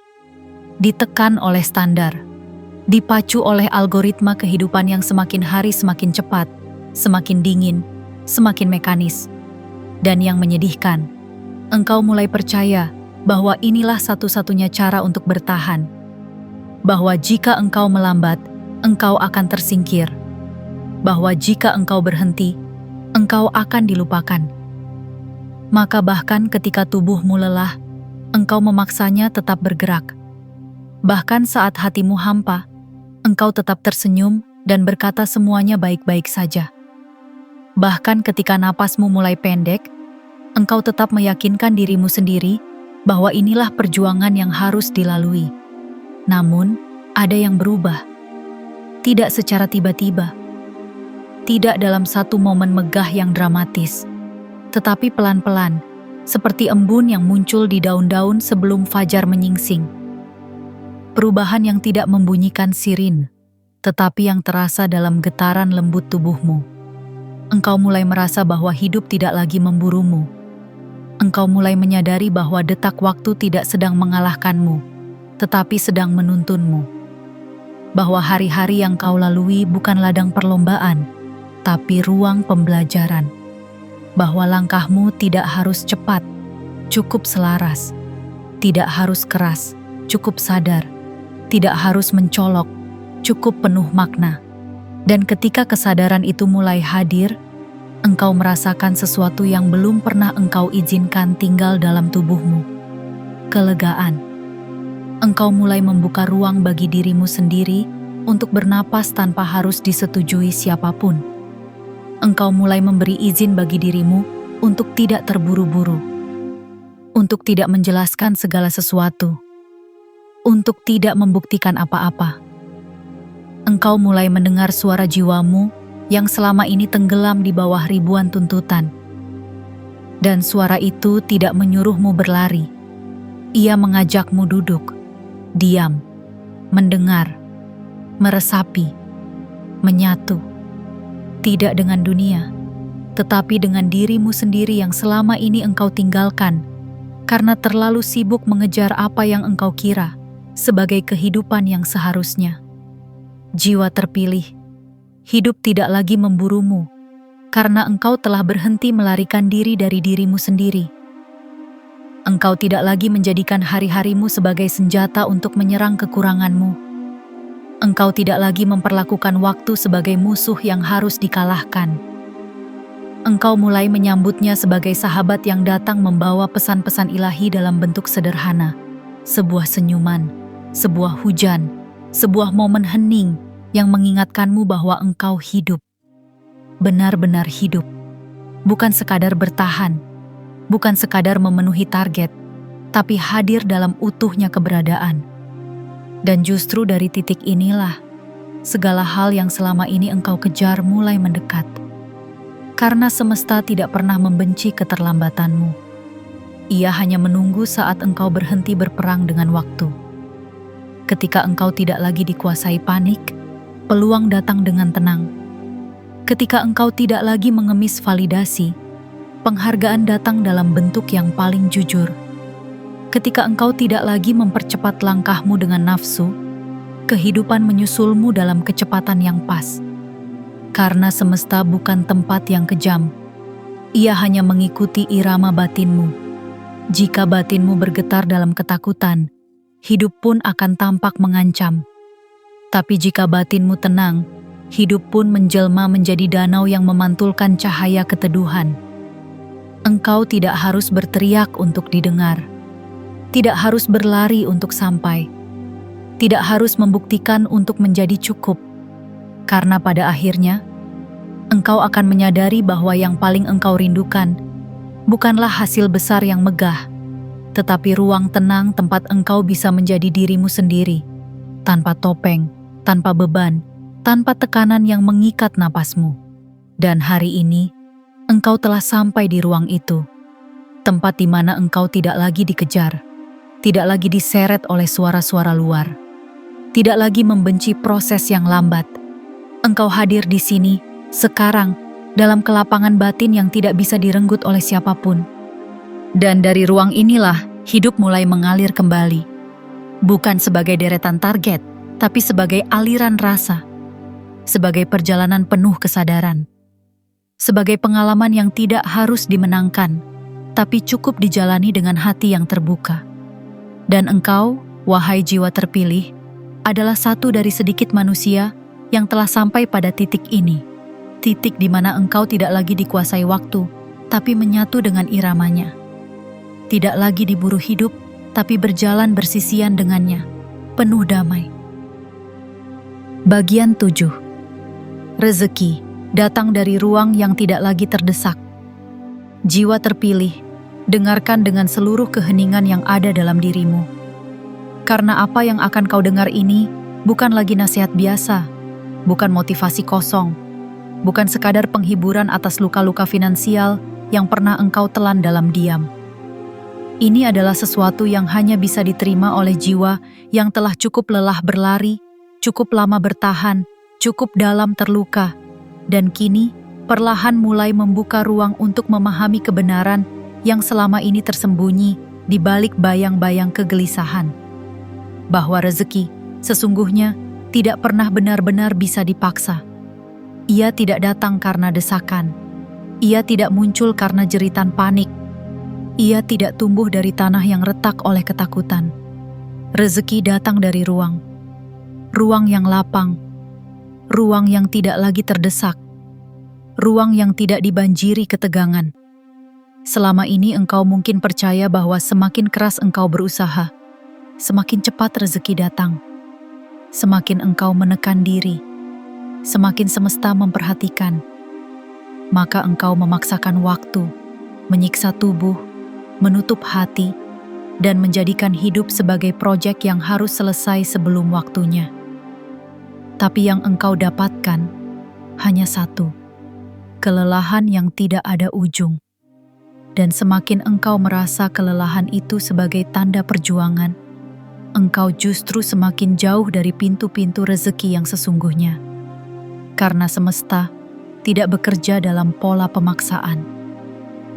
ditekan oleh standar, dipacu oleh algoritma kehidupan yang semakin hari semakin cepat, semakin dingin, semakin mekanis. Dan yang menyedihkan, engkau mulai percaya bahwa inilah satu-satunya cara untuk bertahan. Bahwa jika engkau melambat, engkau akan tersingkir. Bahwa jika engkau berhenti, engkau akan dilupakan. Maka bahkan ketika tubuhmu lelah, engkau memaksanya tetap bergerak. Bahkan saat hatimu hampa, engkau tetap tersenyum dan berkata semuanya baik-baik saja. Bahkan ketika napasmu mulai pendek, engkau tetap meyakinkan dirimu sendiri bahwa inilah perjuangan yang harus dilalui. Namun, ada yang berubah. Tidak secara tiba-tiba. Tidak dalam satu momen megah yang dramatis. Tetapi pelan-pelan, seperti embun yang muncul di daun-daun sebelum fajar menyingsing. Perubahan yang tidak membunyikan sirin, tetapi yang terasa dalam getaran lembut tubuhmu. Engkau mulai merasa bahwa hidup tidak lagi memburumu. Engkau mulai menyadari bahwa detak waktu tidak sedang mengalahkanmu, tetapi sedang menuntunmu. Bahwa hari-hari yang kau lalui bukan ladang perlombaan, tapi ruang pembelajaran. Bahwa langkahmu tidak harus cepat, cukup selaras. Tidak harus keras, cukup sadar. Tidak harus mencolok, cukup penuh makna. Dan ketika kesadaran itu mulai hadir, engkau merasakan sesuatu yang belum pernah engkau izinkan tinggal dalam tubuhmu. Kelegaan. Engkau mulai membuka ruang bagi dirimu sendiri untuk bernapas tanpa harus disetujui siapapun. Engkau mulai memberi izin bagi dirimu untuk tidak terburu-buru, untuk tidak menjelaskan segala sesuatu, untuk tidak membuktikan apa-apa. Engkau mulai mendengar suara jiwamu yang selama ini tenggelam di bawah ribuan tuntutan. Dan suara itu tidak menyuruhmu berlari. Ia mengajakmu duduk, diam, mendengar, meresapi, menyatu. Tidak dengan dunia, tetapi dengan dirimu sendiri yang selama ini engkau tinggalkan karena terlalu sibuk mengejar apa yang engkau kira sebagai kehidupan yang seharusnya. Jiwa terpilih, hidup tidak lagi memburumu karena engkau telah berhenti melarikan diri dari dirimu sendiri. Engkau tidak lagi menjadikan hari-harimu sebagai senjata untuk menyerang kekuranganmu. Engkau tidak lagi memperlakukan waktu sebagai musuh yang harus dikalahkan. Engkau mulai menyambutnya sebagai sahabat yang datang membawa pesan-pesan ilahi dalam bentuk sederhana. Sebuah senyuman, sebuah hujan, sebuah momen hening yang mengingatkanmu bahwa engkau hidup. Benar-benar hidup. Bukan sekadar bertahan, bukan sekadar memenuhi target, tapi hadir dalam utuhnya keberadaan. Dan justru dari titik inilah, segala hal yang selama ini engkau kejar mulai mendekat. Karena semesta tidak pernah membenci keterlambatanmu. Ia hanya menunggu saat engkau berhenti berperang dengan waktu. Ketika engkau tidak lagi dikuasai panik, peluang datang dengan tenang. Ketika engkau tidak lagi mengemis validasi, penghargaan datang dalam bentuk yang paling jujur. Ketika engkau tidak lagi mempercepat langkahmu dengan nafsu, kehidupan menyusulmu dalam kecepatan yang pas. Karena semesta bukan tempat yang kejam, ia hanya mengikuti irama batinmu. Jika batinmu bergetar dalam ketakutan, hidup pun akan tampak mengancam. Tapi jika batinmu tenang, hidup pun menjelma menjadi danau yang memantulkan cahaya keteduhan. Engkau tidak harus berteriak untuk didengar, tidak harus berlari untuk sampai, tidak harus membuktikan untuk menjadi cukup, karena pada akhirnya engkau akan menyadari bahwa yang paling engkau rindukan bukanlah hasil besar yang megah, tetapi ruang tenang tempat engkau bisa menjadi dirimu sendiri, tanpa topeng, tanpa beban, tanpa tekanan yang mengikat napasmu. Dan hari ini, engkau telah sampai di ruang itu, tempat di mana engkau tidak lagi dikejar, tidak lagi diseret oleh suara-suara luar, tidak lagi membenci proses yang lambat. Engkau hadir di sini, sekarang, dalam kelapangan batin yang tidak bisa direnggut oleh siapapun. Dan dari ruang inilah, hidup mulai mengalir kembali. Bukan sebagai deretan target, tapi sebagai aliran rasa. Sebagai perjalanan penuh kesadaran. Sebagai pengalaman yang tidak harus dimenangkan, tapi cukup dijalani dengan hati yang terbuka. Dan engkau, wahai jiwa terpilih, adalah satu dari sedikit manusia yang telah sampai pada titik ini. Titik di mana engkau tidak lagi dikuasai waktu, tapi menyatu dengan iramanya. Tidak lagi diburu hidup, tapi berjalan bersisian dengannya, penuh damai. Bagian 7. Rezeki datang dari ruang yang tidak lagi terdesak. Jiwa terpilih, dengarkan dengan seluruh keheningan yang ada dalam dirimu. Karena apa yang akan kau dengar ini bukan lagi nasihat biasa, bukan motivasi kosong, bukan sekadar penghiburan atas luka-luka finansial yang pernah engkau telan dalam diam. Ini adalah sesuatu yang hanya bisa diterima oleh jiwa yang telah cukup lelah berlari, cukup lama bertahan, cukup dalam terluka, dan kini perlahan mulai membuka ruang untuk memahami kebenaran yang selama ini tersembunyi di balik bayang-bayang kegelisahan. Bahwa rezeki sesungguhnya tidak pernah benar-benar bisa dipaksa. Ia tidak datang karena desakan. Ia tidak muncul karena jeritan panik. Ia tidak tumbuh dari tanah yang retak oleh ketakutan. Rezeki datang dari ruang. Ruang yang lapang. Ruang yang tidak lagi terdesak. Ruang yang tidak dibanjiri ketegangan. Selama ini engkau mungkin percaya bahwa semakin keras engkau berusaha, semakin cepat rezeki datang. Semakin engkau menekan diri, semakin semesta memperhatikan, maka engkau memaksakan waktu, menyiksa tubuh, menutup hati, dan menjadikan hidup sebagai proyek yang harus selesai sebelum waktunya. Tapi yang engkau dapatkan hanya satu, kelelahan yang tidak ada ujung. Dan semakin engkau merasa kelelahan itu sebagai tanda perjuangan, engkau justru semakin jauh dari pintu-pintu rezeki yang sesungguhnya. Karena semesta tidak bekerja dalam pola pemaksaan.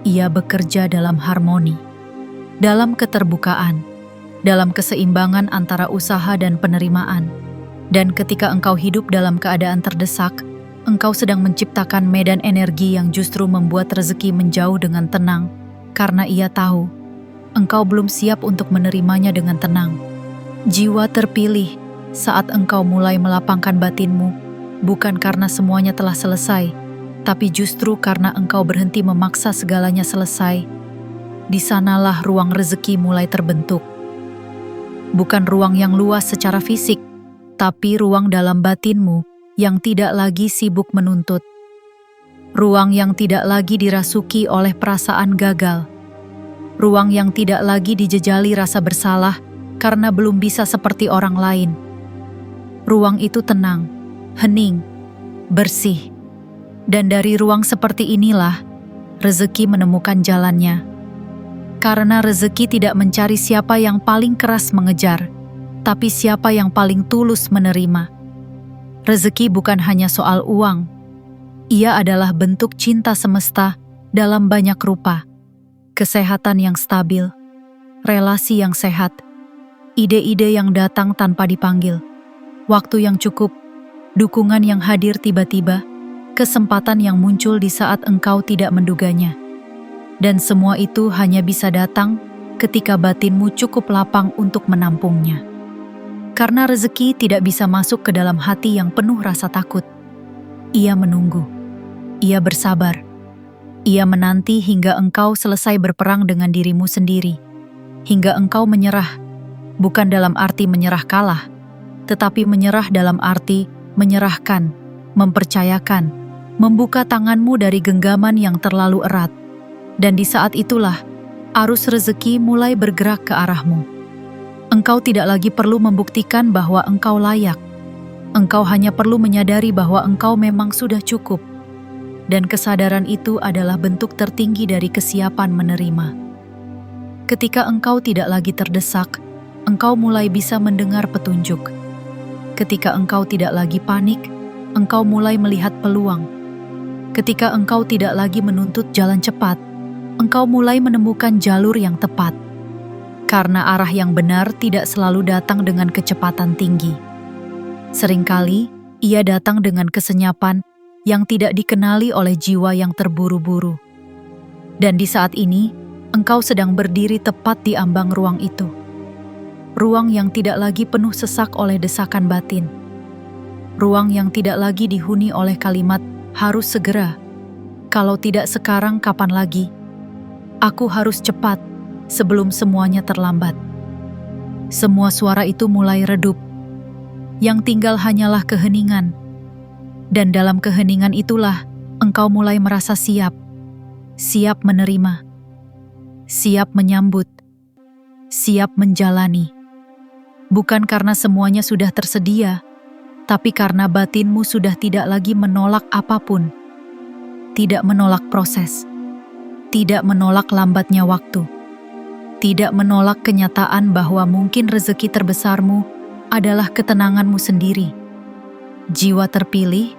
Ia bekerja dalam harmoni, dalam keterbukaan, dalam keseimbangan antara usaha dan penerimaan. Dan ketika engkau hidup dalam keadaan terdesak, engkau sedang menciptakan medan energi yang justru membuat rezeki menjauh dengan tenang, karena ia tahu engkau belum siap untuk menerimanya dengan tenang. Jiwa terpilih, saat engkau mulai melapangkan batinmu, bukan karena semuanya telah selesai, tapi justru karena engkau berhenti memaksa segalanya selesai. Di sanalah ruang rezeki mulai terbentuk. Bukan ruang yang luas secara fisik, tapi ruang dalam batinmu yang tidak lagi sibuk menuntut. Ruang yang tidak lagi dirasuki oleh perasaan gagal. Ruang yang tidak lagi dijejali rasa bersalah karena belum bisa seperti orang lain. Ruang itu tenang, hening, bersih. Dan dari ruang seperti inilah, rezeki menemukan jalannya. Karena rezeki tidak mencari siapa yang paling keras mengejar, tapi siapa yang paling tulus menerima. Rezeki bukan hanya soal uang. Ia adalah bentuk cinta semesta dalam banyak rupa. Kesehatan yang stabil, relasi yang sehat, ide-ide yang datang tanpa dipanggil, waktu yang cukup, dukungan yang hadir tiba-tiba, kesempatan yang muncul di saat engkau tidak menduganya. Dan semua itu hanya bisa datang ketika batinmu cukup lapang untuk menampungnya. Karena rezeki tidak bisa masuk ke dalam hati yang penuh rasa takut. Ia menunggu. Ia bersabar. Ia menanti hingga engkau selesai berperang dengan dirimu sendiri. Hingga engkau menyerah, bukan dalam arti menyerah kalah, tetapi menyerah dalam arti menyerahkan, mempercayakan, membuka tanganmu dari genggaman yang terlalu erat. Dan di saat itulah, arus rezeki mulai bergerak ke arahmu. Engkau tidak lagi perlu membuktikan bahwa engkau layak. Engkau hanya perlu menyadari bahwa engkau memang sudah cukup. Dan kesadaran itu adalah bentuk tertinggi dari kesiapan menerima. Ketika engkau tidak lagi terdesak, engkau mulai bisa mendengar petunjuk. Ketika engkau tidak lagi panik, engkau mulai melihat peluang. Ketika engkau tidak lagi menuntut jalan cepat, engkau mulai menemukan jalur yang tepat. Karena arah yang benar tidak selalu datang dengan kecepatan tinggi. Seringkali, ia datang dengan kesenyapan yang tidak dikenali oleh jiwa yang terburu-buru. Dan di saat ini, engkau sedang berdiri tepat di ambang ruang itu. Ruang yang tidak lagi penuh sesak oleh desakan batin. Ruang yang tidak lagi dihuni oleh kalimat harus segera. Kalau tidak sekarang, kapan lagi? Aku harus cepat sebelum semuanya terlambat. Semua suara itu mulai redup. Yang tinggal hanyalah keheningan. Dan dalam keheningan itulah engkau mulai merasa siap. Siap menerima. Siap menyambut. Siap menjalani. Bukan karena semuanya sudah tersedia, tapi karena batinmu sudah tidak lagi menolak apapun. Tidak menolak proses. Tidak menolak lambatnya waktu. Tidak menolak kenyataan bahwa mungkin rezeki terbesarmu adalah ketenanganmu sendiri. Jiwa terpilih,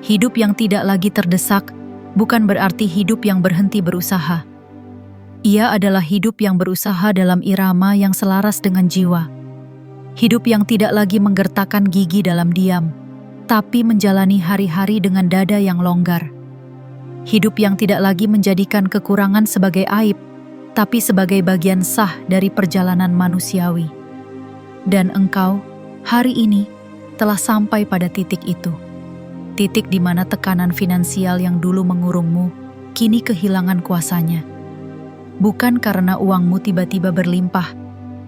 hidup yang tidak lagi terdesak, bukan berarti hidup yang berhenti berusaha. Ia adalah hidup yang berusaha dalam irama yang selaras dengan jiwa. Hidup yang tidak lagi menggertakkan gigi dalam diam, tapi menjalani hari-hari dengan dada yang longgar. Hidup yang tidak lagi menjadikan kekurangan sebagai aib, tapi sebagai bagian sah dari perjalanan manusiawi. Dan engkau, hari ini, telah sampai pada titik itu. Titik di mana tekanan finansial yang dulu mengurungmu, kini kehilangan kuasanya. Bukan karena uangmu tiba-tiba berlimpah,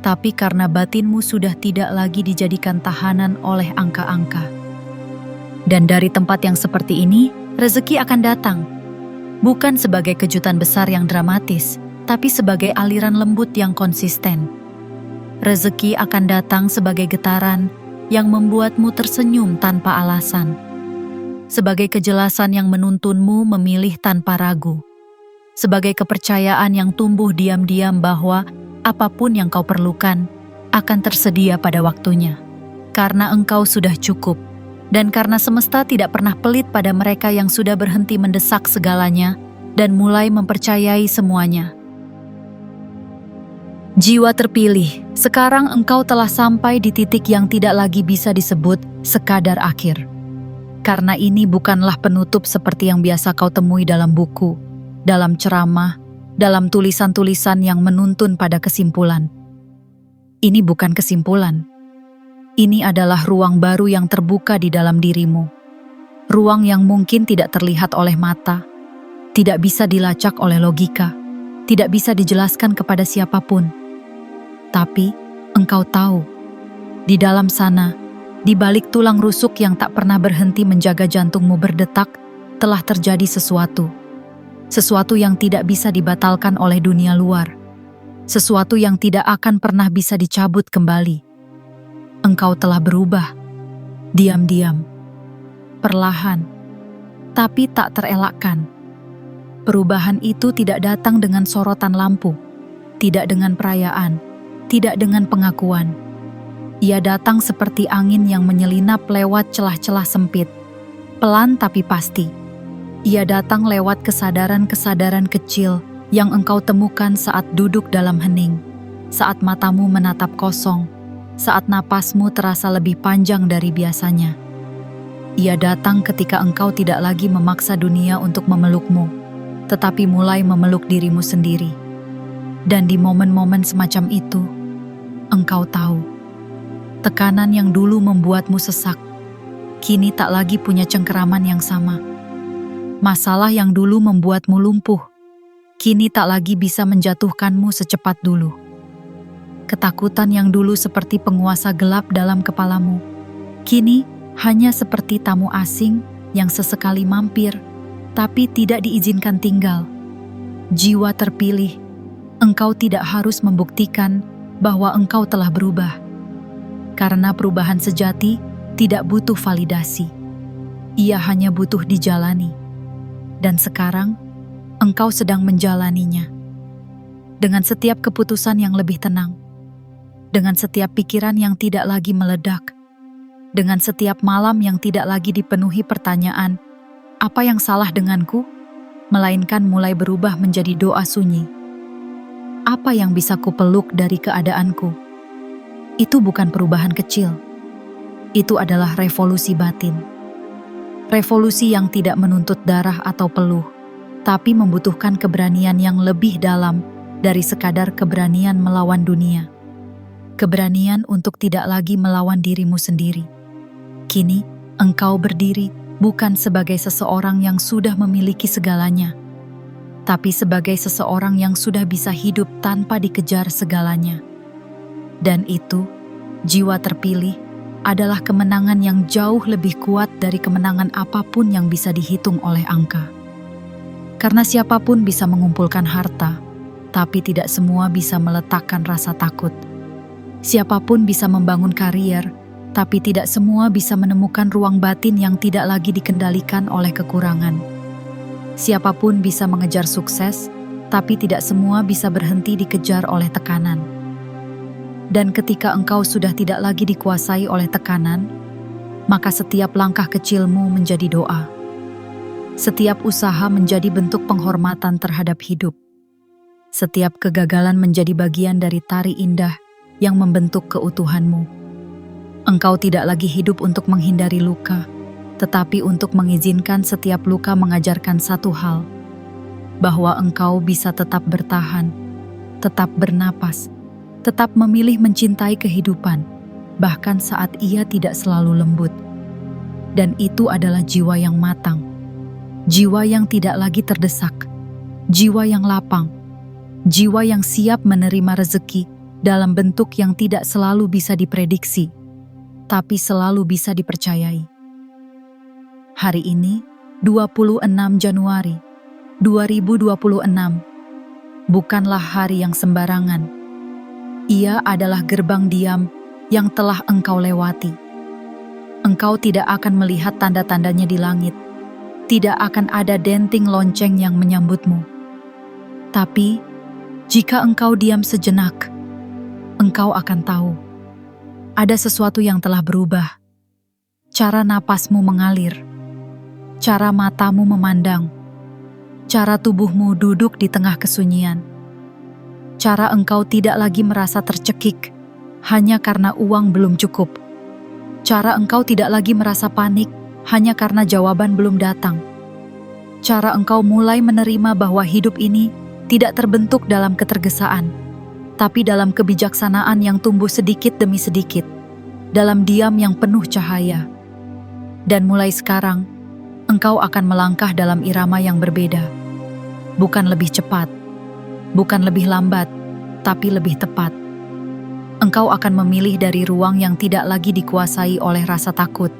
tapi karena batinmu sudah tidak lagi dijadikan tahanan oleh angka-angka. Dan dari tempat yang seperti ini, rezeki akan datang. Bukan sebagai kejutan besar yang dramatis, tapi sebagai aliran lembut yang konsisten. Rezeki akan datang sebagai getaran yang membuatmu tersenyum tanpa alasan. Sebagai kejelasan yang menuntunmu memilih tanpa ragu. Sebagai kepercayaan yang tumbuh diam-diam bahwa apapun yang kau perlukan akan tersedia pada waktunya. Karena engkau sudah cukup. Dan karena semesta tidak pernah pelit pada mereka yang sudah berhenti mendesak segalanya dan mulai mempercayai semuanya. Jiwa terpilih, sekarang engkau telah sampai di titik yang tidak lagi bisa disebut sekadar akhir. Karena ini bukanlah penutup seperti yang biasa kau temui dalam buku, dalam ceramah, dalam tulisan-tulisan yang menuntun pada kesimpulan. Ini bukan kesimpulan. Ini adalah ruang baru yang terbuka di dalam dirimu. Ruang yang mungkin tidak terlihat oleh mata, tidak bisa dilacak oleh logika, tidak bisa dijelaskan kepada siapapun. Tapi, engkau tahu, di dalam sana, di balik tulang rusuk yang tak pernah berhenti menjaga jantungmu berdetak, telah terjadi sesuatu. Sesuatu yang tidak bisa dibatalkan oleh dunia luar. Sesuatu yang tidak akan pernah bisa dicabut kembali. Engkau telah berubah, diam-diam, perlahan, tapi tak terelakkan. Perubahan itu tidak datang dengan sorotan lampu, tidak dengan perayaan, tidak dengan pengakuan. Ia datang seperti angin yang menyelinap lewat celah-celah sempit, pelan tapi pasti. Ia datang lewat kesadaran-kesadaran kecil yang engkau temukan saat duduk dalam hening, saat matamu menatap kosong, saat napasmu terasa lebih panjang dari biasanya. Ia datang ketika engkau tidak lagi memaksa dunia untuk memelukmu, tetapi mulai memeluk dirimu sendiri. Dan di momen-momen semacam itu, engkau tahu, tekanan yang dulu membuatmu sesak, kini tak lagi punya cengkeraman yang sama. Masalah yang dulu membuatmu lumpuh, kini tak lagi bisa menjatuhkanmu secepat dulu. Ketakutan yang dulu seperti penguasa gelap dalam kepalamu, kini hanya seperti tamu asing yang sesekali mampir, tapi tidak diizinkan tinggal. Jiwa terpilih, engkau tidak harus membuktikan bahwa engkau telah berubah. Karena perubahan sejati tidak butuh validasi. Ia hanya butuh dijalani. Dan sekarang, engkau sedang menjalaninya. Dengan setiap keputusan yang lebih tenang. Dengan setiap pikiran yang tidak lagi meledak. Dengan setiap malam yang tidak lagi dipenuhi pertanyaan, apa yang salah denganku? Melainkan mulai berubah menjadi doa sunyi. Apa yang bisa kupeluk dari keadaanku? Itu bukan perubahan kecil. Itu adalah revolusi batin. Revolusi yang tidak menuntut darah atau peluh, tapi membutuhkan keberanian yang lebih dalam dari sekadar keberanian melawan dunia. Keberanian untuk tidak lagi melawan dirimu sendiri. Kini, engkau berdiri bukan sebagai seseorang yang sudah memiliki segalanya, tapi sebagai seseorang yang sudah bisa hidup tanpa dikejar segalanya. Dan itu, jiwa terpilih, adalah kemenangan yang jauh lebih kuat dari kemenangan apapun yang bisa dihitung oleh angka. Karena siapapun bisa mengumpulkan harta, tapi tidak semua bisa meletakkan rasa takut. Siapapun bisa membangun karier, tapi tidak semua bisa menemukan ruang batin yang tidak lagi dikendalikan oleh kekurangan. Siapapun bisa mengejar sukses, tapi tidak semua bisa berhenti dikejar oleh tekanan. Dan ketika engkau sudah tidak lagi dikuasai oleh tekanan, maka setiap langkah kecilmu menjadi doa. Setiap usaha menjadi bentuk penghormatan terhadap hidup. Setiap kegagalan menjadi bagian dari tari indah yang membentuk keutuhanmu. Engkau tidak lagi hidup untuk menghindari luka, tetapi untuk mengizinkan setiap luka mengajarkan satu hal, bahwa engkau bisa tetap bertahan, tetap bernapas, tetap memilih mencintai kehidupan, bahkan saat ia tidak selalu lembut. Dan itu adalah jiwa yang matang, jiwa yang tidak lagi terdesak, jiwa yang lapang, jiwa yang siap menerima rezeki dalam bentuk yang tidak selalu bisa diprediksi, tapi selalu bisa dipercayai. Hari ini, 26 Januari 2026, bukanlah hari yang sembarangan. Ia adalah gerbang diam yang telah engkau lewati. Engkau tidak akan melihat tanda-tandanya di langit. Tidak akan ada denting lonceng yang menyambutmu. Tapi, jika engkau diam sejenak, engkau akan tahu. Ada sesuatu yang telah berubah. Cara napasmu mengalir. Cara matamu memandang. Cara tubuhmu duduk di tengah kesunyian. Cara engkau tidak lagi merasa tercekik hanya karena uang belum cukup. Cara engkau tidak lagi merasa panik hanya karena jawaban belum datang. Cara engkau mulai menerima bahwa hidup ini tidak terbentuk dalam ketergesaan, tapi dalam kebijaksanaan yang tumbuh sedikit demi sedikit, dalam diam yang penuh cahaya. Dan mulai sekarang, engkau akan melangkah dalam irama yang berbeda. Bukan lebih cepat, bukan lebih lambat, tapi lebih tepat. Engkau akan memilih dari ruang yang tidak lagi dikuasai oleh rasa takut.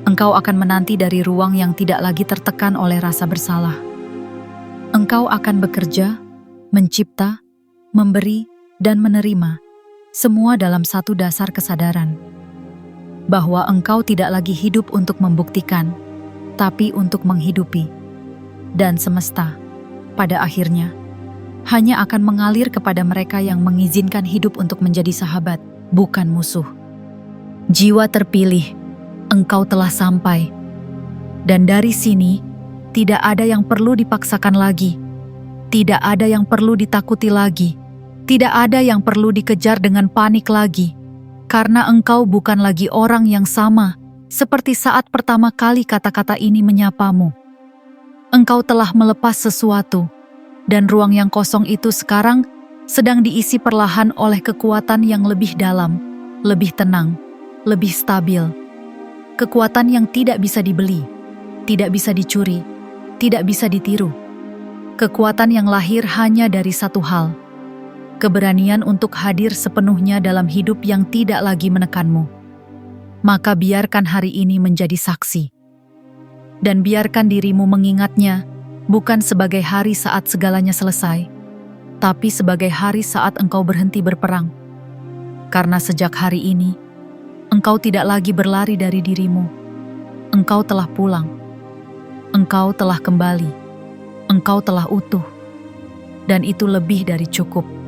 Engkau akan menanti dari ruang yang tidak lagi tertekan oleh rasa bersalah. Engkau akan bekerja, mencipta, memberi, dan menerima, semua dalam satu dasar kesadaran. Bahwa engkau tidak lagi hidup untuk membuktikan, tapi untuk menghidupi. Dan semesta, pada akhirnya, hanya akan mengalir kepada mereka yang mengizinkan hidup untuk menjadi sahabat, bukan musuh. Jiwa terpilih, engkau telah sampai. Dan dari sini, tidak ada yang perlu dipaksakan lagi. Tidak ada yang perlu ditakuti lagi. Tidak ada yang perlu dikejar dengan panik lagi. Karena engkau bukan lagi orang yang sama, seperti saat pertama kali kata-kata ini menyapamu. Engkau telah melepas sesuatu. Dan ruang yang kosong itu sekarang sedang diisi perlahan oleh kekuatan yang lebih dalam, lebih tenang, lebih stabil. Kekuatan yang tidak bisa dibeli, tidak bisa dicuri, tidak bisa ditiru. Kekuatan yang lahir hanya dari satu hal: keberanian untuk hadir sepenuhnya dalam hidup yang tidak lagi menekanmu. Maka biarkan hari ini menjadi saksi. Dan biarkan dirimu mengingatnya bukan sebagai hari saat segalanya selesai, tapi sebagai hari saat engkau berhenti berperang. Karena sejak hari ini, engkau tidak lagi berlari dari dirimu. Engkau telah pulang. Engkau telah kembali. Engkau telah utuh. Dan itu lebih dari cukup.